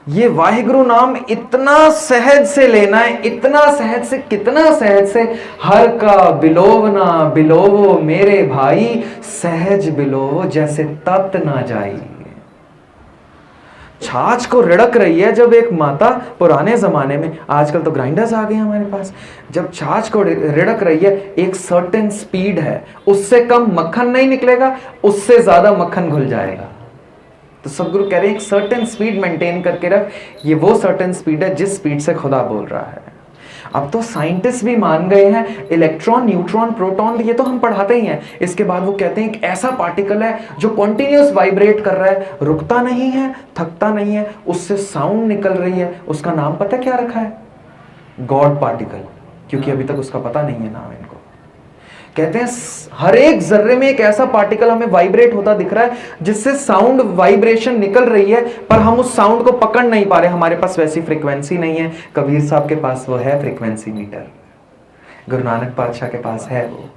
ये वाहिगुरु नाम इतना सहज से लेना है, इतना सहज से, कितना सहज से, हर का बिलोवना बिलोवो मेरे भाई, सहज बिलोवो जैसे तत ना जाई। छाछ को रिड़क रही है जब एक माता, पुराने जमाने में, आजकल तो ग्राइंडर्स आ गए हैं हमारे पास, जब छाछ को रिड़क रही है एक सर्टेन स्पीड है, उससे कम मक्खन नहीं निकलेगा, उससे ज्यादा मक्खन घुल जाएगा। तो सदगुरु कह रहे हैं एक सर्टेन स्पीड मेंटेन करके रख, ये वो सर्टेन स्पीड है जिस स्पीड से खुदा बोल रहा है। अब तो साइंटिस्ट भी मान गए हैं, इलेक्ट्रॉन, न्यूट्रॉन, प्रोटॉन, ये तो हम पढ़ाते ही हैं। इसके बाद वो कहते हैं एक ऐसा पार्टिकल है जो कॉन्टिन्यूस वाइब्रेट कर रहा है, रुकता नहीं है, थकता नहीं है, उससे साउंड निकल रही है, उसका नाम पता क्या रखा है, गॉड पार्टिकल, क्योंकि अभी तक उसका पता नहीं है नाम इनको। कहते हैं हर एक जर्रे में एक ऐसा पार्टिकल हमें वाइब्रेट होता दिख रहा है जिससे साउंड वाइब्रेशन निकल रही है, पर हम उस साउंड को पकड़ नहीं पा रहे, हमारे पास वैसी फ्रीक्वेंसी नहीं है। कबीर साहब के पास वो है फ्रीक्वेंसी मीटर, गुरु नानक पातशाह के पास है वो,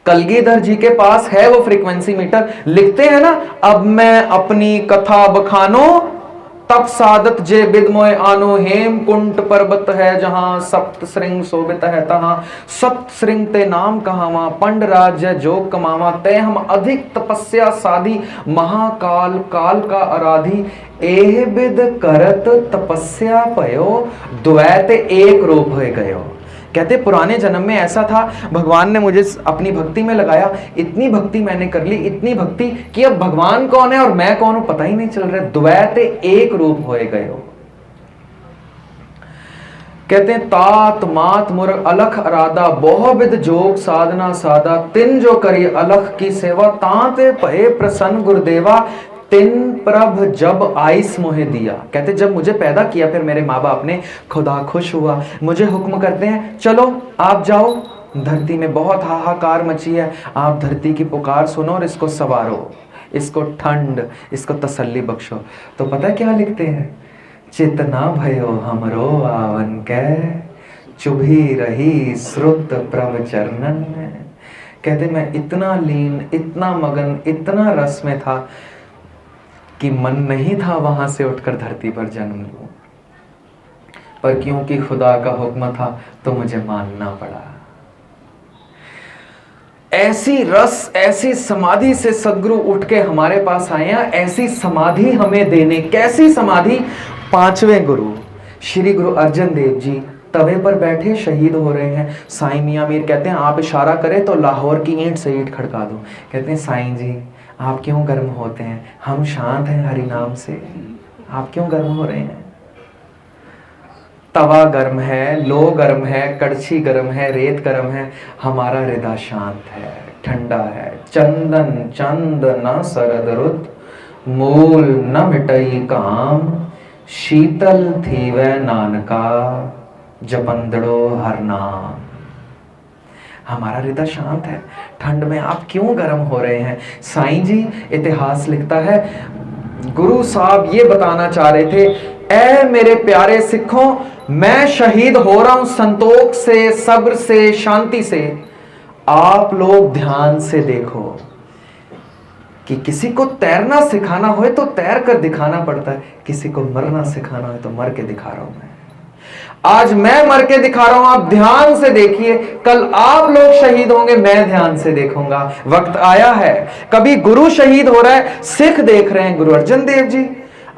कलगीधर जी के पास है वो फ्रीक्वेंसी मीटर। लिखते हैं ना, अब मैं अपनी कथा बखानो तब सादत जे बिदमोय आनो, हेम कुंट पर्वत है जहां सप्त श्रृंग शोभित है तहां, सप्त श्रृंग ते नाम कहावा, पंड राज्य जोग कमावा, ते हम अधिक तपस्या साधी, महाकाल काल का आराधी, एह बिद करत तपस्या पयो, द्वैत एक रूप हो गयो। कहते पुराने जन्म में ऐसा था, भगवान ने मुझे अपनी भक्ति में लगाया, इतनी भक्ति मैंने कर ली, इतनी भक्ति कि अब भगवान कौन है और मैं कौन हूं पता ही नहीं चल रहा, द्वैत एक रूप होए गए हो। कहते हैं तात मात मुर अलख अरादा बहुविध जोग साधना सादा तिन जो करी अलख की सेवा ताते भये प्रसन्न गुरुदेवा तिन प्रभ जब आइस मोहे दिया। कहते जब मुझे पैदा किया फिर मेरे माँ बाप ने, खुदा खुश हुआ, मुझे हुक्म करते हैं चलो आप जाओ, धरती में बहुत हाहाकार मची है, आप धरती की पुकार सुनो और इसको सवारो, इसको ठंड, इसको तसल्ली बख्शो। तो पता क्या लिखते हैं, चितना भयो हमरो आवन के चुभी रही श्रुत प्रभ चरणन में। कहते मैं इतना लीन, इतना मगन, इतना रस में था कि मन नहीं था वहां से उठकर धरती पर जन्म लूं, पर क्योंकि खुदा का हुक्म था तो मुझे मानना पड़ा। ऐसी रस, ऐसी समाधि से सदगुरु उठ के हमारे पास आए हैं, ऐसी समाधि हमें देने। कैसी समाधि? पांचवें गुरु श्री गुरु अर्जन देव जी तवे पर बैठे शहीद हो रहे हैं। साईं मियां मीर कहते हैं आप इशारा करें तो लाहौर की ईंट से ईंट खड़का दूं। कहते हैं साईं जी आप क्यों गर्म होते हैं, हम शांत हैं हरि नाम से, आप क्यों गर्म हो रहे हैं? तवा गर्म है, लो गर्म है, कड़छी गर्म है, रेत गर्म है, हमारा हृदय शांत है, ठंडा है। चंदन चंद न सरद रुत मूल न मिटई काम, शीतल थी वह नानका जपंदड़ो हर नाम। हमारा हृदय शांत है, ठंड में आप क्यों गर्म हो रहे हैं? साईं जी इतिहास लिखता है, गुरु साहब ये बताना चाह रहे थे, ऐ मेरे प्यारे सिखों मैं शहीद हो रहा हूं संतोष से, सब्र से, शांति से। आप लोग ध्यान से देखो कि किसी को तैरना सिखाना हो तो तैर कर दिखाना पड़ता है, किसी को मरना सिखाना हो तो मर के दिखा रहा हूं मैं। आज मैं मर के दिखा रहा हूं, आप ध्यान से देखिए, कल आप लोग शहीद होंगे, मैं ध्यान से देखूंगा। वक्त आया है, कभी गुरु शहीद हो रहा है, सिख देख रहे हैं गुरु अर्जन देव जी,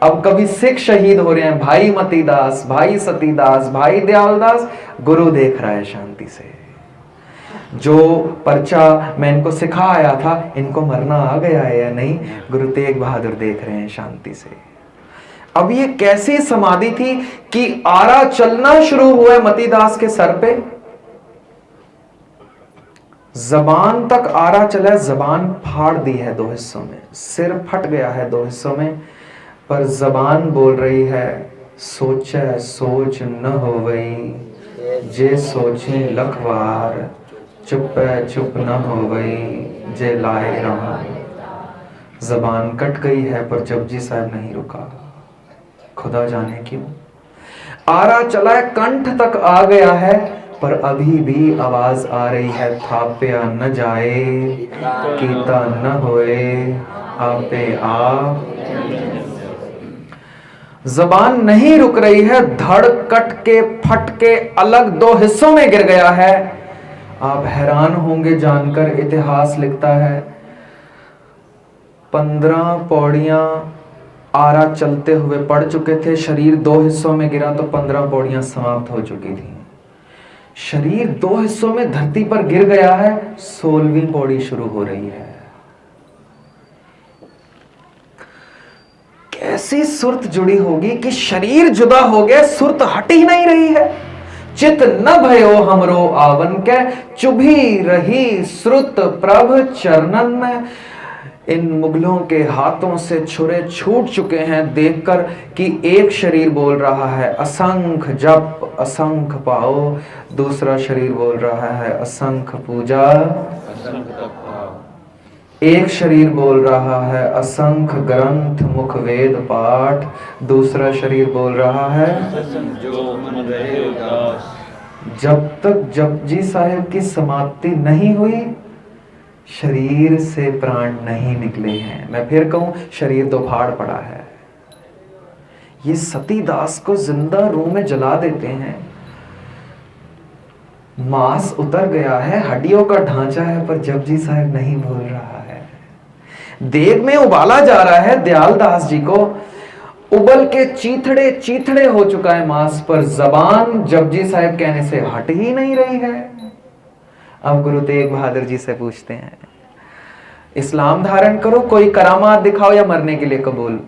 अब कभी सिख शहीद हो रहे हैं, भाई मतीदास, भाई सतीदास, भाई दयालदास, गुरु देख रहा है शांति से। जो पर्चा मैं इनको सिखा आया था, इनको मरना आ गया है या नहीं, गुरु तेग बहादुर देख रहे हैं शांति से। अब ये कैसी समाधि थी कि आरा चलना शुरू हुआ है मतीदास के सर पे, जबान तक आरा चला, जबान फाड़ दी है दो हिस्सों में, सिर फट गया है दो हिस्सों में, पर जबान बोल रही है सोचा सोच न होवई जे सोची लखवार, चुप चुप न होवई जे लाए राम। जबान कट गई है पर जपजी साहब नहीं रुका, खुदा जाने क्यों। आरा चला है, कंठ तक आ गया है, पर अभी भी आवाज आ रही है, थाप्या न जाए कीता न होए आपे आप। जबान नहीं रुक रही है, धड़ कट के फट के अलग दो हिस्सों में गिर गया है। आप हैरान होंगे जानकर, इतिहास लिखता है 15 पौड़ियां आरा चलते हुए पड़ चुके थे, शरीर दो हिस्सों में गिरा तो 15 पौड़ियां समाप्त हो चुकी थी। शरीर दो हिस्सों में धरती पर गिर गया है, 16वीं पौड़ी शुरू हो रही है। कैसी सुरत जुड़ी होगी कि शरीर जुदा हो गया, सुरत हट ही नहीं रही है। चित न भयो हमरो आवन के चुभी रही श्रुत प्रभ चरणन में। इन मुगलों के हाथों से छुरे छूट चुके हैं देखकर कि एक शरीर बोल रहा है असंख जप असंख पाओ, दूसरा शरीर बोल रहा है असंख पूजा, एक शरीर बोल रहा है असंख ग्रंथ मुख वेद पाठ, दूसरा शरीर बोल रहा है जब तक जपजी साहिब की समाप्ति नहीं हुई शरीर से प्राण नहीं निकले हैं। मैं फिर कहूं, शरीर तो फाड़ पड़ा है। ये सतीदास को जिंदा रूह में जला देते हैं, मांस उतर गया है, हड्डियों का ढांचा है, पर जपजी साहिब नहीं बोल रहा है। देग में उबाला जा रहा है, दयालदास जी को उबल के चीथड़े चीथड़े हो चुका है मांस, पर जबान जपजी साहिब कहने से हट ही नहीं रही है। अब गुरु तेग बहादुर जी से पूछते हैं, इस्लाम धारण करो, कोई करामात दिखाओ या मरने के लिए कबूल।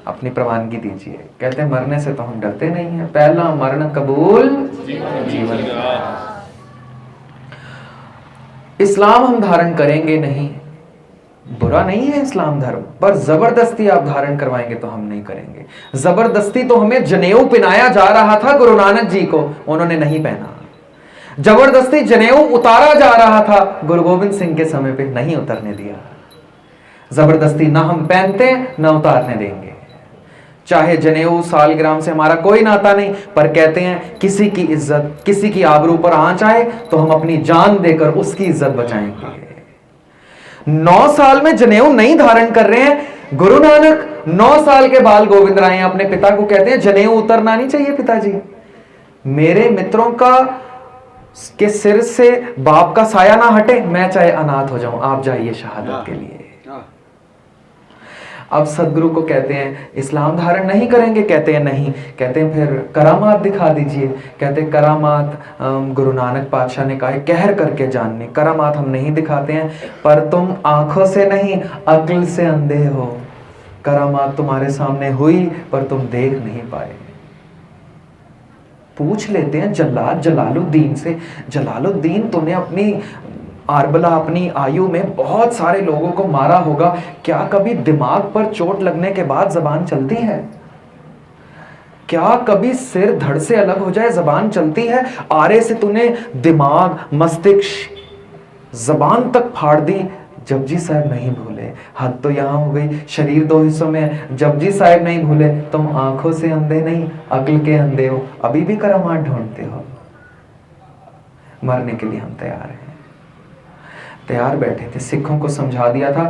अपनी प्रवानगी दीजिए। कहते हैं मरने से तो हम डरते नहीं हैं, पहला मरण कबूल जीवन। इस्लाम हम धारण करेंगे नहीं, बुरा नहीं है इस्लाम धर्म, पर जबरदस्ती आप धारण करवाएंगे तो हम नहीं करेंगे। जबरदस्ती तो हमें जनेऊ पहनाया जा रहा था गुरु नानक जी को, उन्होंने नहीं पहना। जबरदस्ती जनेऊ उतारा जा रहा था, गुरु गोविंद सिंह के समय पे नहीं उतरने दिया। जबरदस्ती ना हम पहनते ना उतारने देंगे। चाहे जनेऊ सालग्राम से हमारा कोई नाता नहीं, पर कहते हैं किसी की इज्जत, किसी की आबरू पर आंच आए तो हम अपनी जान देकर उसकी इज्जत बचाएंगे। 9 साल में जनेऊ नहीं धारण कर रहे हैं गुरु नानक, 9 साल के बाल गोविंद राय अपने पिता को कहते हैं जनेऊ उतरना नहीं चाहिए पिताजी। मेरे मित्रों का के सिर से बाप का साया ना हटे, मैं चाहे अनाथ हो जाऊं, आप जाइए शहादत के लिए। अब सदगुरु को कहते हैं इस्लाम धारण नहीं करेंगे, कहते हैं नहीं। कहते हैं फिर करामात दिखा दीजिए। कहते हैं करामात गुरु नानक पातशाह ने कहा है कहर करके जानने, करामात हम नहीं दिखाते हैं, पर तुम आंखों से नहीं अक्ल से अंधे हो। करामात तुम्हारे सामने हुई पर तुम देख नहीं पाए। पूछ लेते हैं जल्लाद जलालुद्दीन से, जलालुद्दीन तुमने अपनी आरबला अपनी आयु में बहुत सारे लोगों को मारा होगा, क्या कभी दिमाग पर चोट लगने के बाद जबान चलती है? क्या कभी सिर धड़ से अलग हो जाए जबान चलती है? आरे से तूने दिमाग, मस्तिष्क, जबान तक फाड़ दी, जपजी साहब नहीं भूले। हद तो यहां हो गई, शरीर 2 हिस्सों में, जपजी साहब नहीं भूले, तुम आंखों से अंधे नहीं अक्ल के अंधे हो, अभी भी करामात ढूंढते हो। मरने के लिए हम तैयार हैं, तैयार बैठे थे। सिखों को समझा दिया था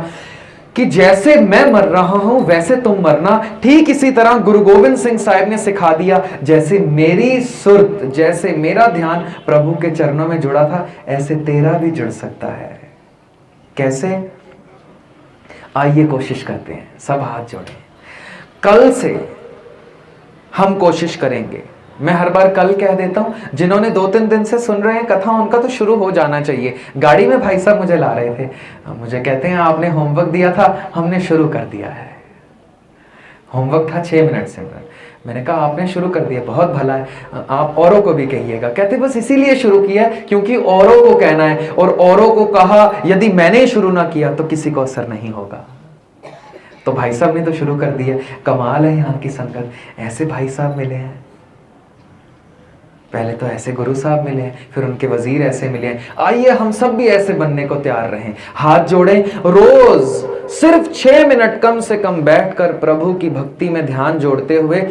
कि जैसे मैं मर रहा हूं वैसे तुम मरना। ठीक इसी तरह गुरु गोविंद सिंह साहब ने सिखा दिया, जैसे मेरी सुरत, जैसे मेरा ध्यान प्रभु के चरणों में जुड़ा था, ऐसे तेरा भी जुड़ सकता है। कैसे? आइए कोशिश करते हैं, सब हाथ जोड़ें। कल से हम कोशिश करेंगे। मैं हर बार कल कह देता हूं, जिन्होंने 2-3 दिन से सुन रहे हैं कथा, उनका तो शुरू हो जाना चाहिए। गाड़ी में भाई साहब मुझे ला रहे थे, मुझे कहते हैं आपने होमवर्क दिया था, हमने शुरू कर दिया है। होमवर्क था 6 मिनट सिमरन। मैंने कहा आपने शुरू कर दिया, बहुत भला है, आप औरों को भी कहिएगा। कहते बस इसीलिए शुरू किया क्योंकि औरों को कहना है, और औरों को कहा यदि मैंने शुरू ना किया तो किसी को असर नहीं होगा। तो भाई साहब ने तो शुरू कर दिया। कमाल है यहाँ की संगत, ऐसे भाई साहब मिले हैं। पहले तो ऐसे गुरु साहब मिले हैं, फिर उनके वजीर ऐसे मिले हैं। आइए हम सब भी ऐसे बनने को तैयार रहें। हाथ जोड़ें, रोज सिर्फ 6 मिनट कम से कम बैठकर प्रभु की भक्ति में ध्यान जोड़ते हुए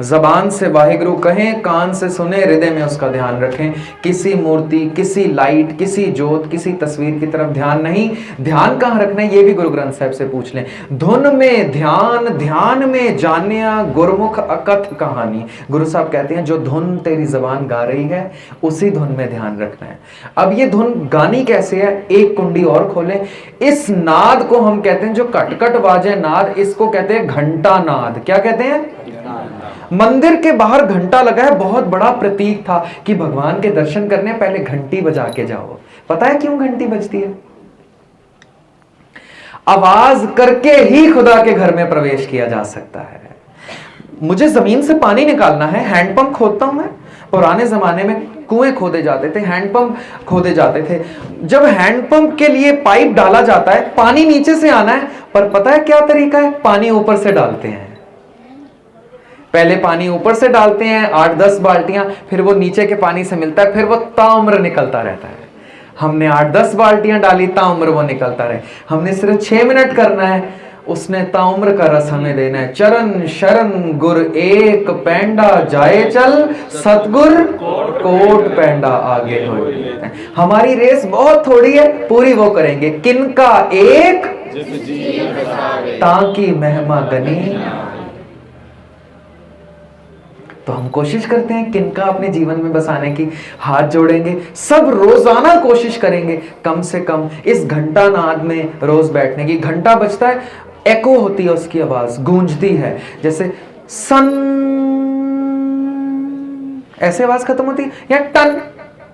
जबान से वाहिगुरु कहें, कान से सुने, हृदय में उसका ध्यान रखें। किसी मूर्ति, किसी लाइट, किसी जोत, किसी तस्वीर की तरफ ध्यान नहीं। ध्यान कहाँ रखना है ये भी गुरु ग्रंथ साहब से पूछ लें। धुन में ध्यान, ध्यान में जानिया गुरमुख अकथ कहानी। गुरु साहब कहते हैं जो धुन तेरी जबान गा रही है उसी धुन में ध्यान रखना है। अब ये धुन गानी कैसे है? एक कुंडी और खोलें। इस नाद को हम कहते हैं, जो कटकट वाजे नाद, इसको कहते हैं घंटा नाद। क्या कहते हैं? मंदिर के बाहर घंटा लगा है, बहुत बड़ा प्रतीक था कि भगवान के दर्शन करने पहले घंटी बजा के जाओ। पता है क्यों घंटी बजती है? आवाज करके ही खुदा के घर में प्रवेश किया जा सकता है। मुझे जमीन से पानी निकालना है, हैंडपंप खोदता हूं मैं। पुराने जमाने में कुएं खोदे जाते थे, हैंडपंप खोदे जाते थे। जब हैंडपंप के लिए पाइप डाला जाता है, पानी नीचे से आना है, पर पता है क्या तरीका है? पानी ऊपर से डालते हैं। पहले पानी ऊपर से डालते हैं 8-10 बाल्टियां, फिर वो नीचे के पानी से मिलता है, फिर वो ताउम्र निकलता रहता है। हमने 8-10 बाल्टियां डाली, ताउम्र वो निकलता रहे। हमने सिर्फ 6 मिनट करना है, उसने ताउम्र का रस हमें देना है। चरण शरण गुर एक पैंडा जाए चल, सतगुर कोट पैंडा आगे हो। हमारी रेस बहुत थोड़ी है, पूरी वो करेंगे। किनका एक ताकि महिमा गनी। तो हम कोशिश करते हैं किनका अपने जीवन में बसाने की। हाथ जोड़ेंगे, सब रोजाना कोशिश करेंगे कम से कम इस घंटा नाद में रोज बैठने की। घंटा बजता है, एको होती है उसकी आवाज, गूंजती है, जैसे सन, ऐसे आवाज खत्म होती है, या टन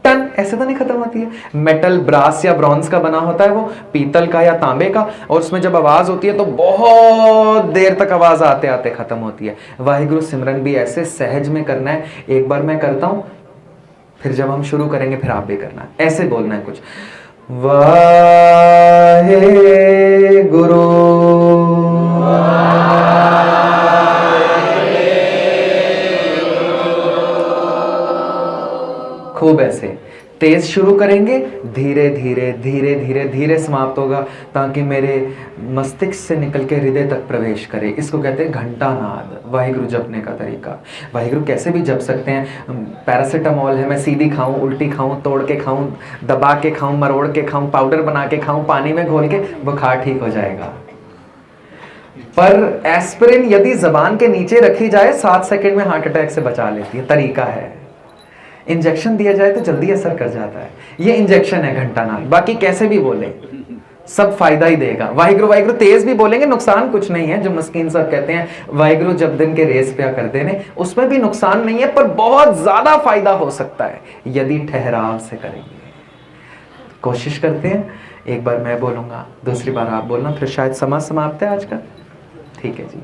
टन ऐसे तो नहीं खत्म होती है। मेटल ब्रास या ब्रॉन्ज का बना होता है, वो पीतल का या तांबे का, और उसमें जब आवाज होती है तो बहुत देर तक आवाज आते आते खत्म होती है। वाहिगुरु सिमरन भी ऐसे सहज में करना है। एक बार मैं करता हूं, फिर जब हम शुरू करेंगे फिर आप भी करना है। ऐसे बोलना है कुछ, वाहे गुरु खूब ऐसे तेज शुरू करेंगे, धीरे धीरे धीरे धीरे धीरे समाप्त होगा, ताकि मेरे मस्तिष्क से निकल के हृदय तक प्रवेश करे। इसको कहते हैं घंटा नाद, वाहिगुरु जपने का तरीका। वाहिगुरु कैसे भी जप सकते हैं। पैरासीटामोल है, मैं सीधी खाऊं, उल्टी खाऊं, तोड़ के खाऊं, दबा के खाऊं, मरोड़ के खाऊं, पाउडर बना के खाऊं, पानी में घोल के, बुखार ठीक हो जाएगा। पर एस्पिरिन यदि जबान के नीचे रखी जाए 7 सेकंड में हार्ट अटैक से बचा लेती है। तरीका है, इंजेक्शन दिया जाए तो जल्दी असर कर जाता है। ये इंजेक्शन है घंटा नाद। बाकी कैसे भी बोले सब फायदा ही देगा। वाहिगुरु वाहिगुरु तेज भी बोलेंगे नुकसान कुछ नहीं है। जो मस्कीन साहब कहते हैं वाहिगुरु जब दिन के रेस पे कर देने, उसमें भी नुकसान नहीं है, पर बहुत ज्यादा फायदा हो सकता है यदि ठहराव से करेंगे। कोशिश करते हैं, एक बार मैं बोलूंगा, दूसरी बार आप बोलना, फिर शायद समाज समाप्त है आज का। ठीक है जी।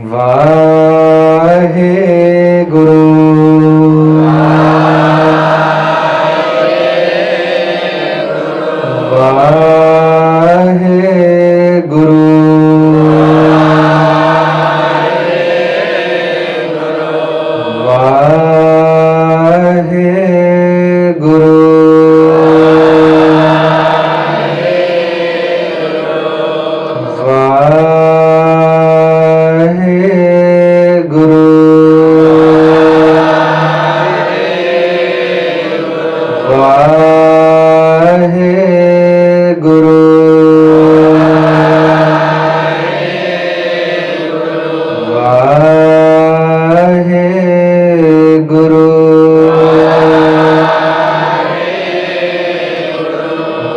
वाहे गुरु वाहे गुरु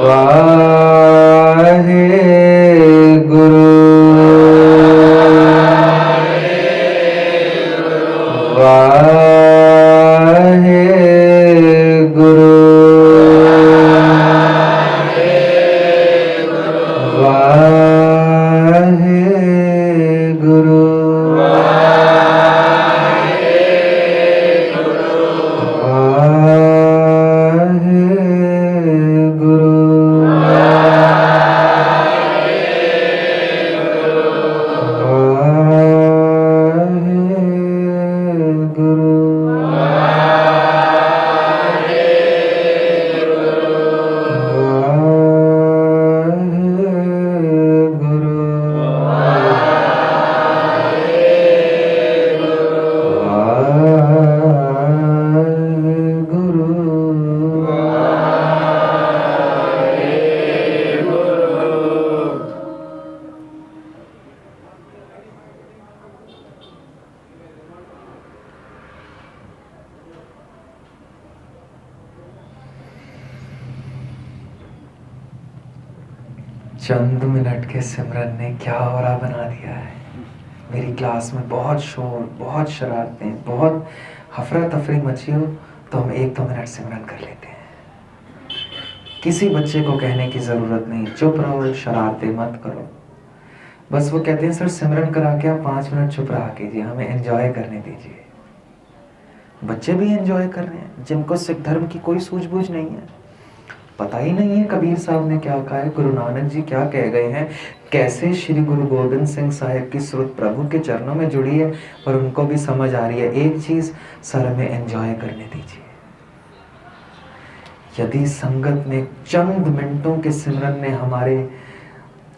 वाहे गुरु चंद मिनट के सिमरन ने क्या औरा बना दिया है। मेरी क्लास में बहुत शोर, बहुत शरारतें, बहुत हफरा तफरी मची हो तो हम 1-2 मिनट सिमरन कर लेते हैं। किसी बच्चे को कहने की ज़रूरत नहीं, चुप रहो, शरारतें मत करो। बस वो कहते हैं सर सिमरन करा के आप 5 मिनट चुप रहा कीजिए, हमें एंजॉय करने दीजिए। बच्चे भी एंजॉय कर रहे हैं जिनको सिख धर्म की कोई सूझबूझ नहीं है, पता ही नहीं है कबीर साहब ने क्या कहा है, गुरु नानक जी क्या कह गए हैं, कैसे श्री गुरु गोबिंद सिंह साहिब की सुरत प्रभु के चरणों में जुड़ी है, पर उनको भी समझ आ रही है एक चीज, सर में एंजॉय करने दीजिए। यदि संगत ने चंद मिनटों के सिमरन ने हमारे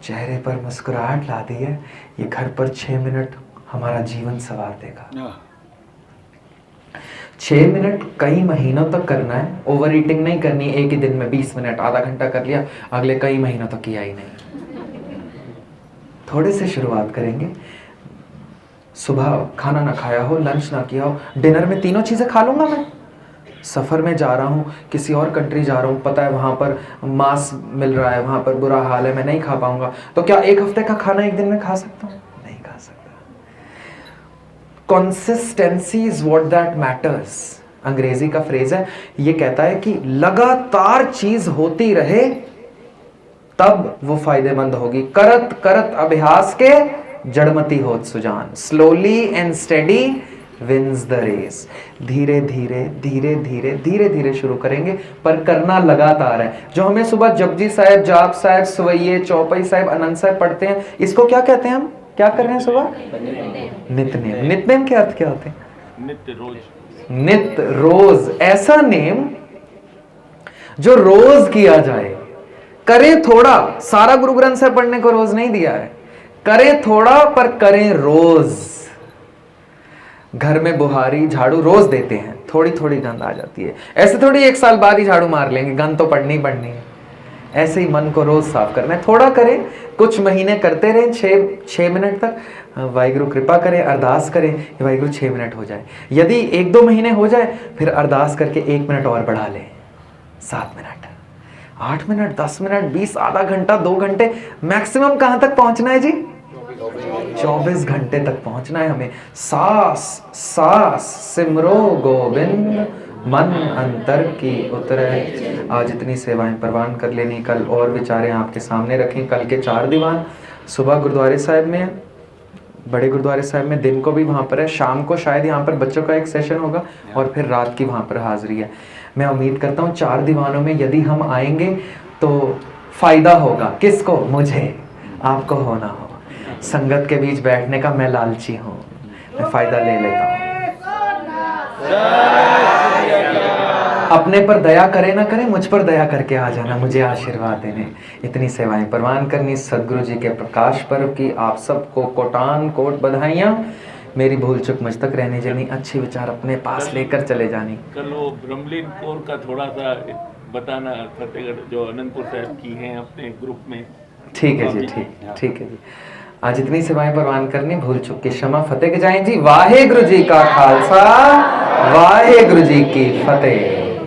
चेहरे पर मुस्कुराहट ला दी है, ये घर पर 6 मिनट हमारा जीवन संवार देगा। 6 मिनट कई महीनों तक करना है, ओवर ईटिंग नहीं करनी। एक ही दिन में 20 मिनट आधा घंटा कर लिया, अगले कई महीनों तक किया ही नहीं। थोड़े से शुरुआत करेंगे। सुबह खाना ना खाया हो, लंच ना किया हो, डिनर में 3 चीजें खा लूंगा मैं। सफर में जा रहा हूँ, किसी और कंट्री जा रहा हूँ, पता है वहां पर मांस मिल रहा है, वहां पर बुरा हाल है, मैं नहीं खा पाऊंगा, तो क्या 1 हफ्ते का खाना एक दिन में खा सकता हूँ? नहीं खा सकता। Consistency is what that matters. अंग्रेजी का फ्रेज है, ये कहता है कि लगातार चीज होती रहे तब वो फायदेमंद होगी। करत करत अभ्यास के जड़मती होत सुजान, slowly and steady wins the race. धीरे धीरे धीरे धीरे धीरे धीरे शुरू करेंगे पर करना लगातार है। जो हमें सुबह जपजी साहब, जाप साहब, सवैये, चौपाई साहब, अनंत साहब पढ़ते हैं, इसको क्या कहते हैं? हम क्या कर रहे हैं सुबह? नित्यनेम। नित्यनेम के अर्थ क्या होते हैं? नित्य रोज, नित्य रोज, ऐसा नेम जो रोज किया जाए। करें थोड़ा, सारा गुरु ग्रंथ साहब पढ़ने को रोज नहीं दिया है, करें थोड़ा पर करें रोज। घर में बुहारी झाड़ू रोज देते हैं, थोड़ी थोड़ी गंद आ जाती है। ऐसे थोड़ी एक साल बाद ही झाड़ू मार लेंगे, गंद तो पड़नी ही पड़नी है। ऐसे ही मन को रोज साफ करना है। थोड़ा करें, कुछ महीने करते रहें, 6 मिनट तक। वाहिगुरु कृपा करें, अरदास करें, वाहिगुरु 6 मिनट हो जाए। यदि 1-2 महीने हो जाए, फिर अरदास करके 1 मिनट और बढ़ा लें, 7 मिनट, 8 मिनट, 10 मिनट, 20, आधा घंटा, 2 घंटे, मैक्सिमम कहां तक पहुंचना है जी? 24 घंटे तक पहुंचना है हमें। सास सास सिमरो गोविंद, मन अंतर की उतरे। आज इतनी सेवाएं परवान कर लेनी, कल और विचारें आपके सामने रखें। कल के 4 दीवान सुबह गुरुद्वारे साहब में, बड़े गुरुद्वारे साहब में, दिन को भी वहाँ पर है, शाम को शायद यहाँ पर बच्चों का एक सेशन होगा और फिर रात की वहाँ पर हाजिरी है। मैं उम्मीद करता हूँ 4 दीवानों में यदि हम आएंगे तो फायदा होगा। किसको? मुझे, आपको होना हो। संगत के बीच बैठने का मैं लालची हूँ, मैं फायदा ले लेता हूँ। अपने पर दया करे ना करे, मुझ पर दया करके आ जाना, मुझे आशीर्वाद देने। इतनी सेवाएं परवान करनी सदगुरु जी के प्रकाश पर्व की आप सबको कोटान कोट बधाइयाँ। मेरी भूल चुक मुझ तक रहने जानी, अच्छे विचार अपने पास लेकर चले जानी। कल वो ब्रह्मलीन कौर का थोड़ा सा बताना, फतेहगढ़ जो अनंतपुर साहब की हैं अपने ग्रुप में। ठीक है जी, ठीक है जी। आज इतनी सेवाएं परवान करनी, भूल चुक की क्षमा फतेह के जाएं जी। वाहे गुरु जी का खालसा, वाहे गुरु जी की फतेह।